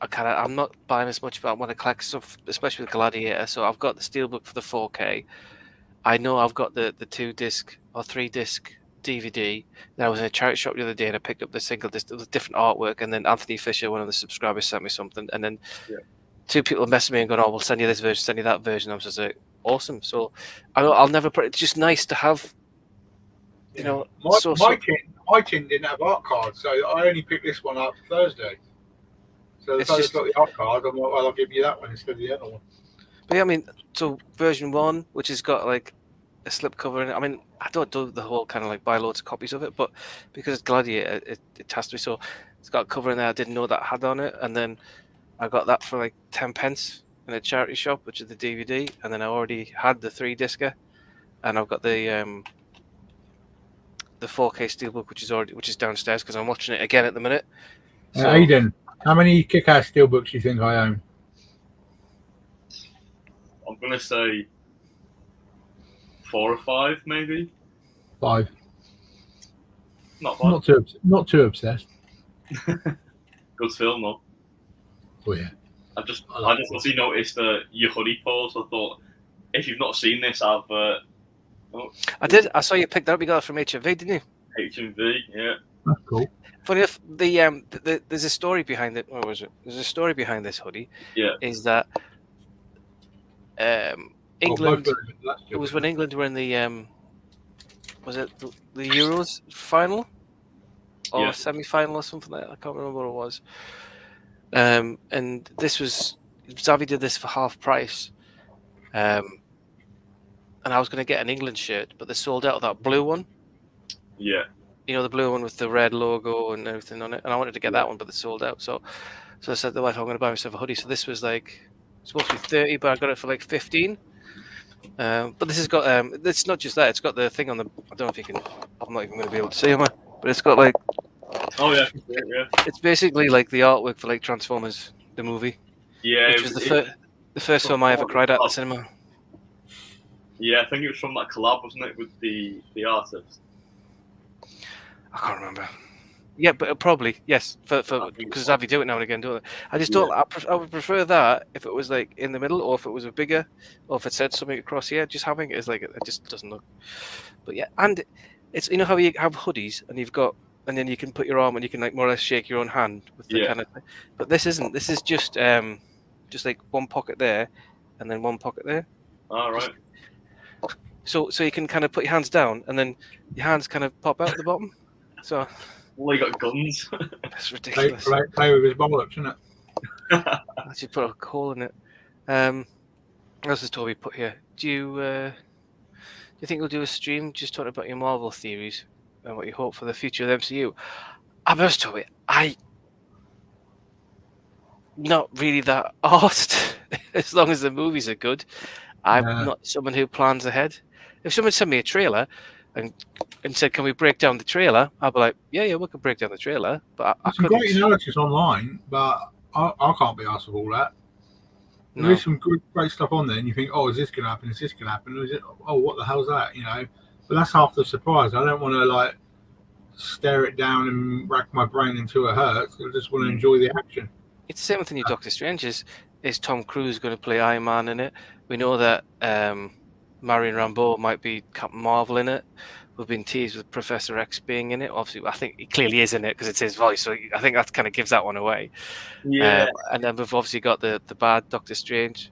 I'm not buying as much, but I want to collect stuff, especially with Gladiator. So I've got the steelbook for the 4K. I know I've got the 2-disc or 3-disc DVD. Then I was in a charity shop the other day and I picked up the single disc with different artwork. And then Anthony Fisher, one of the subscribers, sent me something. And then 2 people messaged me and gone, "Oh, we'll send you this version, send you that version." I was just like, awesome. So I'll never put it. It's just nice to have. My tin didn't have art cards, so I only picked this one up Thursday. So the fellas got the art card. I'm like, well, I'll give you that one instead of the other one. But yeah, I mean, so version 1, which has got like a slipcover in it. I mean, I don't do the whole kind of like buy loads of copies of it, but because it's Gladiator, it has to be. So it's got a cover in there I didn't know that had on it, and then I got that for like 10 pence in a charity shop, which is the DVD, and then I already had the 3-discer, and I've got the 4K steelbook, which is downstairs because I'm watching it again at the minute. So, Aiden, how many kick-ass steelbooks do you think I own? I'm gonna say 4 or 5, maybe. 5. Not bad. Not too obsessed. Good film though. Oh yeah. I just actually noticed your hoodie pose. I thought, if you've not seen this, I did. I saw you picked that up. You got it from HMV, didn't you? HMV, yeah. That's cool. Funny enough, there's a story behind it. What was it? There's a story behind this hoodie. Yeah. Is that England? It was when England were in the was it the Euros final or semi-final or something like that? I can't remember what it was. And this was Xavi did this for half price. And I was going to get an England shirt, but they sold out of that blue one. Yeah. You know, the blue one with the red logo and everything on it. And I wanted to get that one, but they sold out. So I said to the wife, I'm going to buy myself a hoodie. So this was like supposed to be 30, but I got it for like 15. But this has got it's not just that. It's got the thing on the. I don't know if you can. I'm not even going to be able to see it, but it's got like. Oh yeah. It's basically like the artwork for like Transformers, the movie. Yeah. Which was the first film I ever cried at the cinema. Yeah, I think it was from that collab, wasn't it, with the artist? I can't remember. Yeah, but probably yes, for because Xavi do it now and again, don't they? I just don't. I would prefer that if it was like in the middle, or if it was a bigger, or if it said something across here. Just having it is like it just doesn't look. But yeah, and it's how you have hoodies and you've got, and then you can put your arm and you can like more or less shake your own hand with the kind of thing. But this isn't. This is just like one pocket there, and then one pocket there. All right. So you can kind of put your hands down, and then your hands kind of pop out at the bottom. So. Well, you got guns. That's ridiculous. Play with his bollocks, isn't it? Actually, put a hole in it. What else has Toby put here? Do you think we'll do a stream just talking about your Marvel theories and what you hope for the future of the MCU? I'll be honest, Toby, I not really that arsed. As long as the movies are good, I'm not someone who plans ahead. If someone sent me a trailer and said, "Can we break down the trailer?" I'll be like, "Yeah, we can break down the trailer." But I some couldn't. great analysis online, but I can't be asked of all that. No. There is some great stuff on there, and you think, "Oh, is this going to happen? Is this going to happen? Or is it? Oh, what the hell's that?" You know. But that's half the surprise. I don't want to like stare it down and rack my brain until it hurts. I just want to enjoy the action. It's the same with the new Doctor Strange. Is Tom Cruise going to play Iron Man in it? We know that Marion Rambeau might be Captain Marvel in it. We've been teased with Professor X being in it. Obviously, I think he clearly is in it because it's his voice. So I think that kind of gives that one away. Yeah, And then we've obviously got the bad Doctor Strange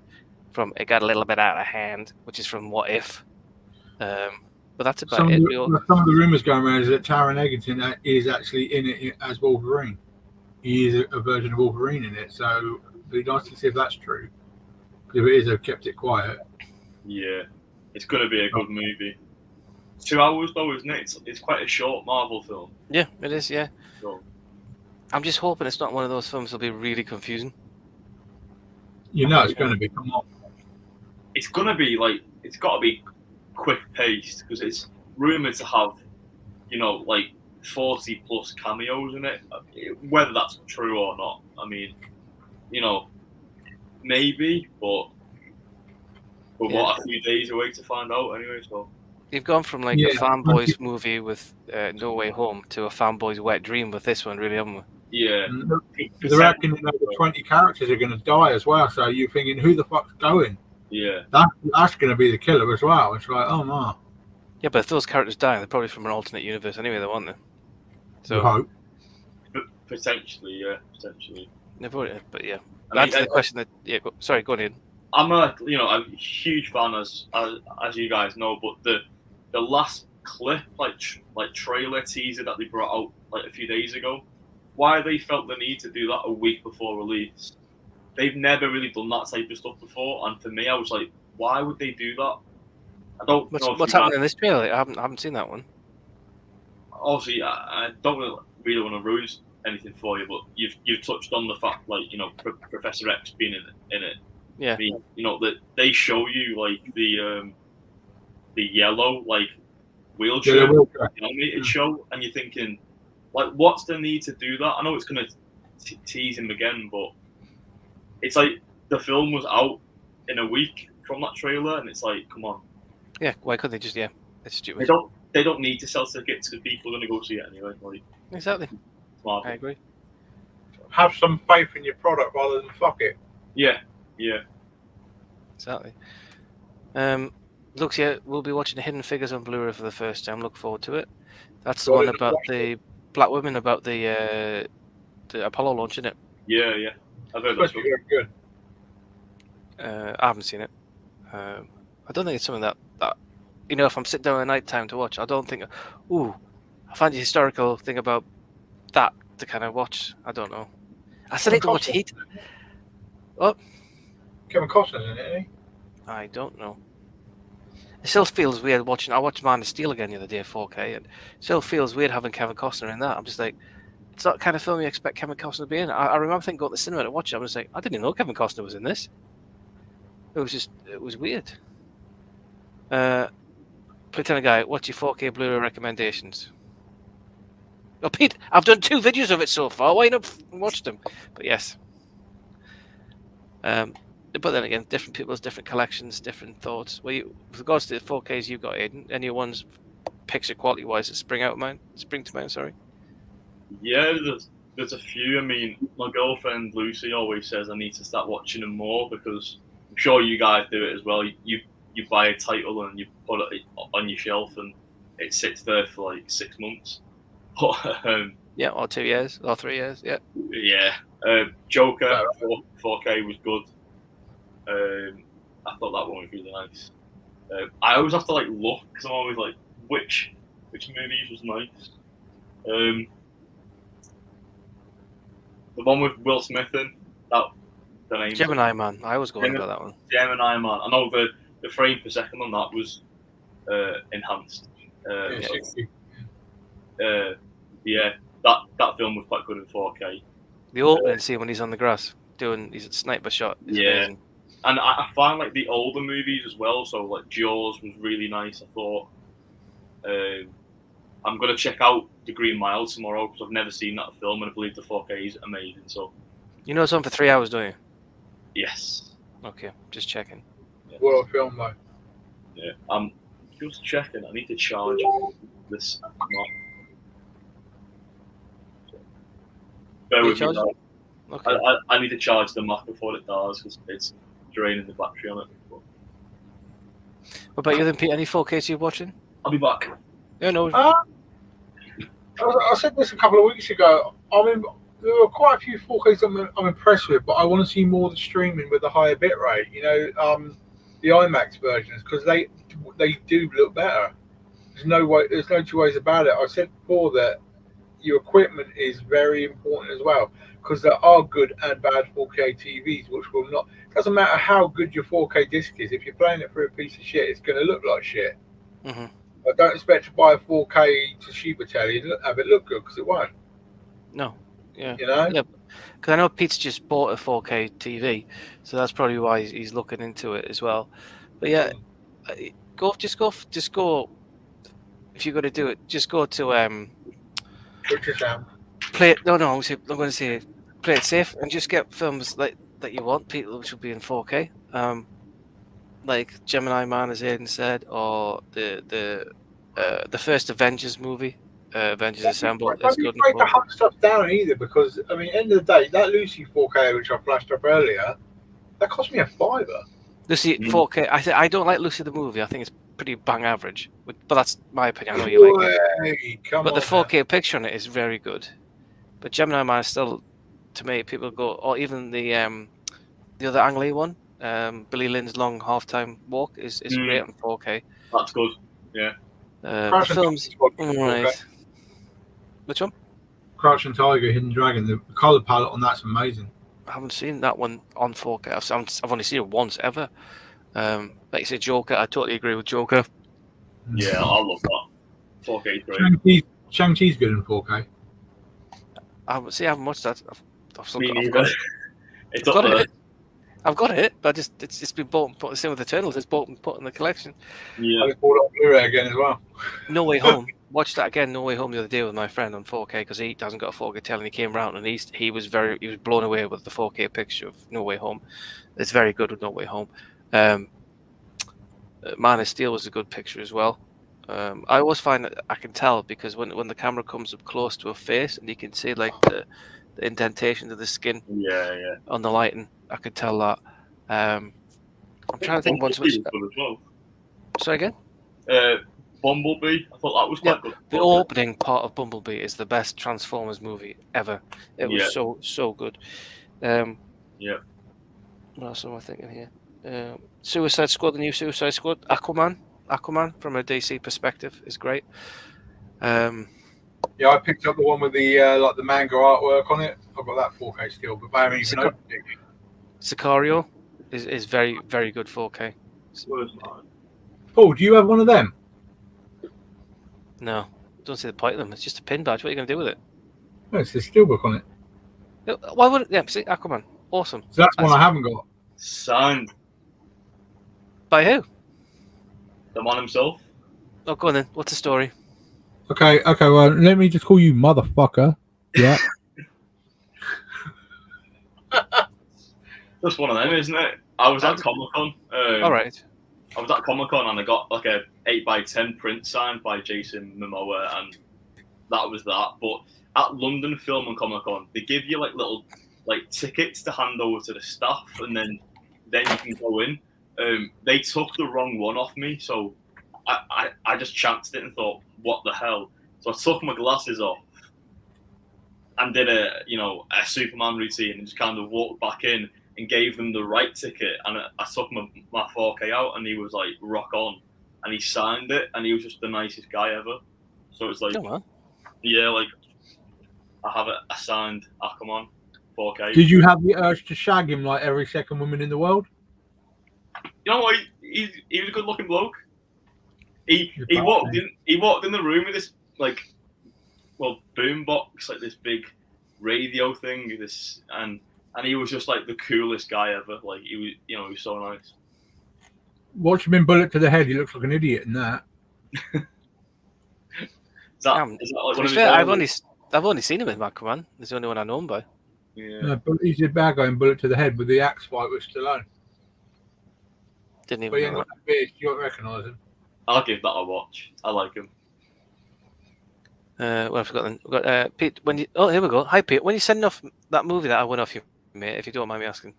from It Got a Little Bit Out of Hand, which is from What If. But that's about Some it. of the rumors going around is that Taron Egerton is actually in it as Wolverine. He is a version of Wolverine in it, so it'd be nice to see if that's true. Because if it is, they've kept it quiet. yeah. It's going to be a good movie. 2 hours though, isn't it? It's quite a short Marvel film. Yeah, it is. Yeah, So I'm just hoping it's not one of those films that'll be really confusing. You know it's going to be. Come on. it's going to be like, it's got to be quick paced because it's rumored to have, like 40 plus cameos in it. Whether that's true or not, I mean, maybe, but what, a few days away to find out anyway. So You've gone from like a fanboys movie with No Way Home to a fanboys wet dream with this one, really, haven't we? yeah, They reckon the 20 characters are going to die as well. So you're thinking, who the fuck's going? yeah. That's going to be the killer as well. It's like, oh my. Yeah, but if those characters die, they're probably from an alternate universe anyway, they want them. You hope. Potentially, yeah, potentially. But yeah, that's the question that. Yeah, sorry, go on in. I'm a huge fan as you guys know, but the last clip, like trailer teaser that they brought out like a few days ago, why they felt the need to do that a week before release. They've never really done that type of stuff before, and for me, I was like, why would they do that? I don't know. What's happening in this trailer? I haven't seen that one. Obviously, I don't really want to ruin anything for you, but you've touched on the fact, like, Professor X being in it. Yeah. I mean, that they show you like the yellow like wheelchair animated show, and you're thinking, like, what's the need to do that? I know it's gonna tease him again, but it's like the film was out in a week from that trailer, and it's like, come on. Yeah, why couldn't they just? Yeah, it's stupid. They don't need to sell tickets because people are gonna go see it anyway. Like, exactly. Smart. I agree. Have some faith in your product rather than fuck it. Yeah. Exactly. Looks we'll be watching Hidden Figures on Blu-ray for the first time. Look forward to it. That's the one about the black women, about the Apollo launch, isn't it? Yeah. I've heard that's very good. I haven't seen it. I don't think it's something that if I'm sitting down at night time to watch, I don't think, I find a historical thing about that to kind of watch. I don't know. I still need to watch Heat. What? Kevin Costner's in it, isn't he? I don't know. It still feels weird watching. I watched Man of Steel again the other day, 4K, and it still feels weird having Kevin Costner in that. I'm just like, it's not the kind of film you expect Kevin Costner to be in. I remember thinking going to the cinema to watch it. I was like, I didn't even know Kevin Costner was in this. It was weird. Pretend guy, what's your 4K Blu-ray recommendations? Oh, Pete, I've done 2 videos of it so far. Why not watch them? But yes. But then again, different people's different collections, different thoughts. With regards to the 4Ks you've got, Aiden, any ones picture quality wise that spring to mind? Sorry. Yeah, there's a few. I mean, my girlfriend Lucy always says I need to start watching them more because I'm sure you guys do it as well. You buy a title and you put it on your shelf and it sits there for like 6 months. But, yeah, or 2 years, or 3 years. Yeah. Yeah. Joker 4K was good. I thought that one was really nice. I always have to like look because I'm always like, which movies was nice. The one with Will Smith in the name. Gemini Man. I was going about that one. Gemini Man. I know the frame per second on that was enhanced. Yeah, that film was quite good in 4K. The opening scene when he's on the grass doing his sniper shot is amazing. And I find like the older movies as well. So like Jaws was really nice. I thought. I'm gonna check out The Green Mile tomorrow because I've never seen that film and I believe the 4K is amazing. So. You know it's on for 3 hours, don't you? Yes. Okay, just checking. Yeah. What a film, though. Yeah, I'm just checking. I need to charge this. Bear with me. Okay. I need to charge the Mac before it does because it's draining the battery on it. What about you then, Pete? Any 4Ks you're watching? I'll be back. Yeah, no. I said this a couple of weeks ago. I mean, there were quite a few 4Ks I'm impressed with, but I want to see more of the streaming with the higher bit rate. You know, the IMAX versions, because they do look better. There's no two ways about it. I said before that your equipment is very important as well, because there are good and bad 4K TVs, which will not. Doesn't matter how good your 4K disc is. If you're playing it through a piece of shit, it's going to look like shit. Mm-hmm. I don't expect to buy a 4K Toshiba telly and have it look good, because it won't. No. Yeah. You know. Yeah. Because I know Pete's just bought a 4K TV, so that's probably why he's looking into it as well. But yeah, just go. If you're going to do it, just go to play it. No, I'm going to say play it safe and just get films that you want, people which will be in 4K. Like Gemini Man, as Aiden said, or the first Avengers movie, Avengers Assemble. It's good. Don't be afraid to hunt stuff down either, because I mean, end of the day, that Lucy 4K which I flashed up earlier, that cost me a $5. Lucy 4K. I don't like Lucy the movie. I think it's pretty bang average, but that's my opinion. I know you like it. But the 4K picture on it is very good. But Gemini Man is still, to me, people go, or even the other Ang Lee one, Billy Lynn's Long Halftime Walk is great on 4K. That's good. Yeah. The films, right? Which one? Crouching Tiger, Hidden Dragon. The color palette on that's amazing. I haven't seen that one on 4K. I've only seen it once ever. Like you said, Joker. I totally agree with Joker. Yeah, I love that. 4K great. Shang-Chi's good in 4K. I haven't watched that. Me neither. It's I've up got there. it. I've got it, but it's been bought and put. Same with the Turtles. It's bought and put in the collection. Yeah. I just bought it on Blu-ray again as well. No Way Home. Watched that again. No Way Home the other day with my friend on 4K, because he hasn't got a 4K telly, and he came round and he was blown away with the 4K picture of No Way Home. It's very good with No Way Home. Man of Steel was a good picture as well. I always find that I can tell, because when the camera comes up close to a face and you can see like the indentation of the skin on the lighting, I could tell that. I'm trying to think once which. Good as well. Sorry again? Bumblebee. I thought that was quite good. The opening part of Bumblebee is the best Transformers movie ever. It was so good. What else am I thinking here? Suicide Squad, the new Suicide Squad. Aquaman from a DC perspective is great. Yeah, I picked up the one with the like the manga artwork on it. I've got that 4K still, but I haven't even opened it. Sicario is very, very good 4K. Paul, do you have one of them? No, don't see the point of them. It's just a pin badge. What are you going to do with it? No, it's a steelbook on it. Why would it? Yeah, see, Aquaman. Awesome. So that's one I haven't got. Signed. By who? The man himself. Oh, go on then. What's the story? Okay, well, let me just call you motherfucker. Yeah. Just one of them, isn't it? I was at Comic-Con. All right. I was at Comic-Con and I got like a 8x10 print signed by Jason Momoa, and that was that. But at London Film and Comic-Con, they give you like little tickets to hand over to the staff, and then you can go in. They took the wrong one off me, so I just chanced it and thought, what the hell? So I took my glasses off and did a Superman routine and just kind of walked back in and gave them the right ticket, and I took my 4K out, and he was like rock on, and he signed it, and he was just the nicest guy ever. So it's like, I have a signed Aquaman 4K. Did you have the urge to shag him like every second woman in the world? You know what? He was a good looking bloke. He walked in the room with this boom box, like this big radio thing, and he was just like the coolest guy ever. Like he was so nice. Watch him in Bullet to the Head. He looks like an idiot in that. Is that like one of his I've only seen him in Aquaman. It's the only one I know him by. Yeah. No, but he's a bad guy in Bullet to the Head with the axe fight with Stallone. Didn't even But he ain't know got that beard. You don't recognise him. I'll give that a watch. I like him. Well, I forgot then. We've got Pete. Here we go. Hi, Pete. When you sending off that movie that I went off you, mate, if you don't mind me asking?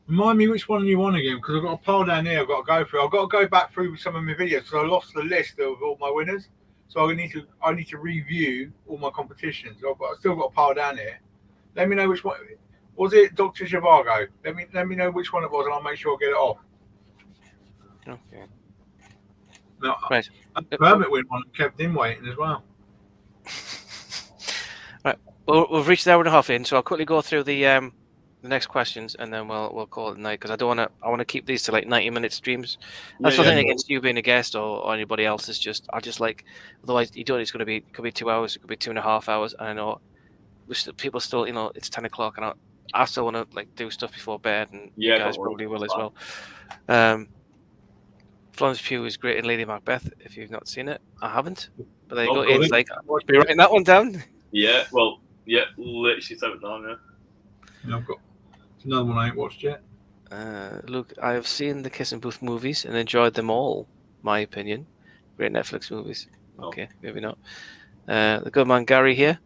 Remind me which one you want again, because I've got a pile down here I've got to go through. I've got to go back through some of my videos because I lost the list of all my winners. So I need to review all my competitions. I've still got a pile down here. Let me know which one. Was it Dr. Zhivago? Let me know which one it was, and I'll make sure I get it off. Okay. No, Right. a Permit win one kept him waiting as well. Right. Well, we've reached the hour and a half in, so I'll quickly go through the next questions, and then we'll call it a night because I don't want to. I want to keep these to like 90-minute streams. That's nothing against you being a guest or anybody else. It's just I just like. Otherwise, you don't. It's going to be could be 2 hours. It could be 2.5 hours. And I know people still. It's 10 o'clock, and I still want to like do stuff before bed, and you guys probably will as well. Florence Pugh is great in Lady Macbeth. If you've not seen it, I haven't. But there you go. It's like be writing that one down. Yeah. Well. Yeah. Literally set it down. Yeah. I've got another one I ain't watched yet. Look, I have seen the Kissing Booth movies and enjoyed them all. My opinion, great Netflix movies. Okay, maybe not. The good man Gary here,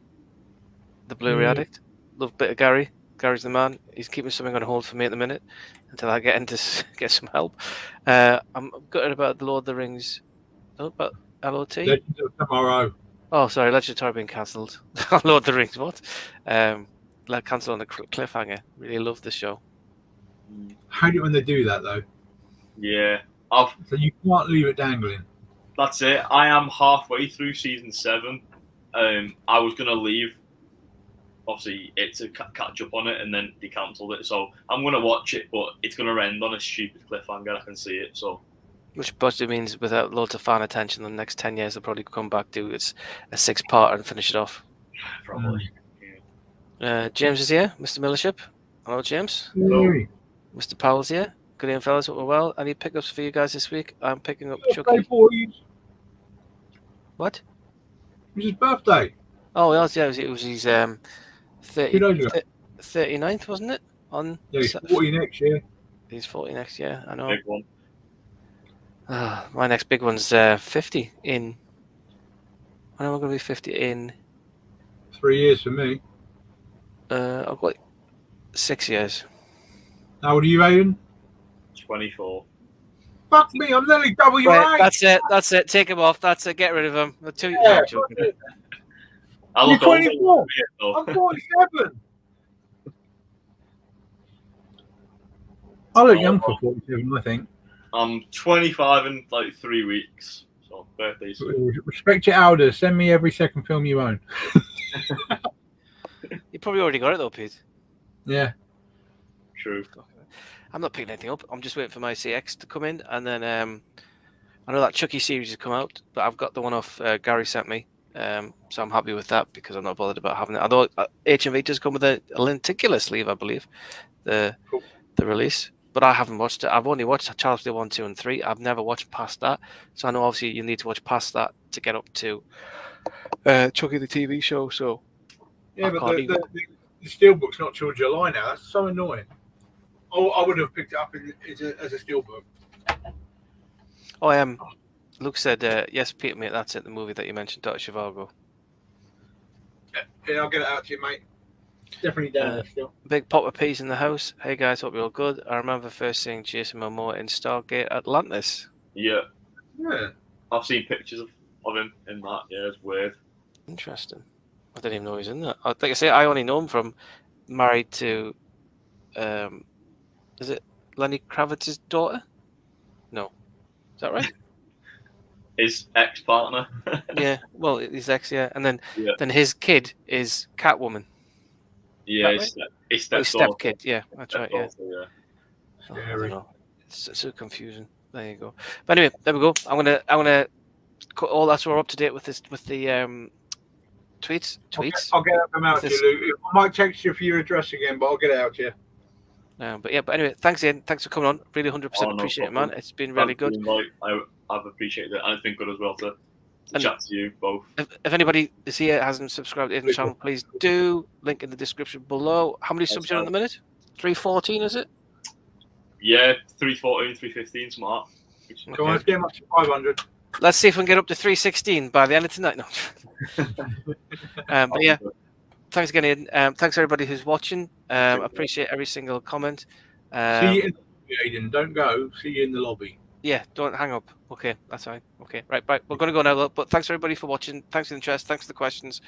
the Blu-ray addict. Love a bit of Gary. Gary's the man. He's keeping something on hold for me at the minute until I get in to get some help. I'm gutted about the Lord of the Rings. Oh, about LOT. Legends of Tomorrow. Oh, sorry, Legends of Tomorrow being cancelled. Lord of the Rings, what? Like cancelled on a cliffhanger. Really love the show. How do you when they do that though? Yeah. So you can't leave it dangling. That's it. I am halfway through season 7. I was gonna leave. Obviously, it's to catch up on it, and then they cancelled it. So I'm gonna watch it, but it's gonna end on a stupid cliffhanger. I can see it. So, which possibly means without loads of fan attention, in the next 10 years, they'll probably come back to a 6-part and finish it off. Probably. James is here, Mr. Millership. Hello, James. Hello. Mr. Powell's here. Good evening, fellas. Hope we're well. Any pickups for you guys this week? I'm picking up Chucky. What? It was his birthday. Oh, it was his 39th, wasn't it? Yeah, he's 40 next year. He's 40 next year, I know. Big one. My next big one's 50 in... When am I going to be 50 in? 3 years for me. I've got 6 years. How old are you, Aiden? 24. Fuck me, I'm nearly double your age. That's it. Take him off. That's it. Get rid of him. Yeah, you're 24. I'm 47. I look young for 47, I think. I'm 25 in like 3 weeks. So birthday's. Respect your elders. Send me every second film you own. You probably already got it though, Pete. Yeah. True. I'm not picking anything up. I'm just waiting for my CX to come in, and then I know that Chucky series has come out, but I've got the one off Gary sent me, so I'm happy with that because I'm not bothered about having it. Although HMV does come with a lenticular sleeve, I believe, the release. But I haven't watched it. I've only watched Charles Play 1, 2, and 3. I've never watched past that, so I know obviously you need to watch past that to get up to Chucky the TV show. So yeah, but the steelbook's not till July now. That's so annoying. Oh, I would have picked it up as a steelbook. Oh, Luke said, yes, Peter, mate, that's it, the movie that you mentioned, Dr. Zhivago. Yeah, I'll get it out to you, mate. Definitely down there still. Big Pop of Peas in the house. Hey, guys, hope you're all good. I remember first seeing Jason Momoa in Stargate Atlantis. Yeah. Yeah. I've seen pictures of him in that. Yeah, it's weird. Interesting. I didn't even know he was in that. Like I say, I only know him from Married to... is it Lenny Kravitz's daughter? No. Is that right? His ex-partner. Yeah, well, his ex, yeah. And then his kid is Catwoman. Yeah, right? his step-kid, yeah. That's right, yeah. Scary. I don't know. It's so confusing. There you go. But anyway, there we go. I'm gonna cut all that so we're up to date with this with the tweets. I'll get them out to you, Luke. I might text you for your address again, but I'll get it out to you. But anyway, thanks Ian. Thanks for coming on. Really 100% appreciate it, man. It's been really good. I've appreciated it, and it's been good as well to chat to you both. If anybody is here hasn't subscribed to the channel, please do. Link in the description below. How many subs are you on at the minute? 314, is it? Yeah, 314, 315, smart. Come on, let's get up to 500. Let's see if we can get up to 316 by the end of tonight. No. But yeah, thanks again, Ian. Thanks everybody who's watching. Appreciate every single comment. See you in the lobby, Aiden. Don't go. See you in the lobby. Yeah, don't hang up. Okay, that's fine. Okay, right. We're going to go now, but thanks everybody for watching. Thanks for the interest. Thanks for the questions.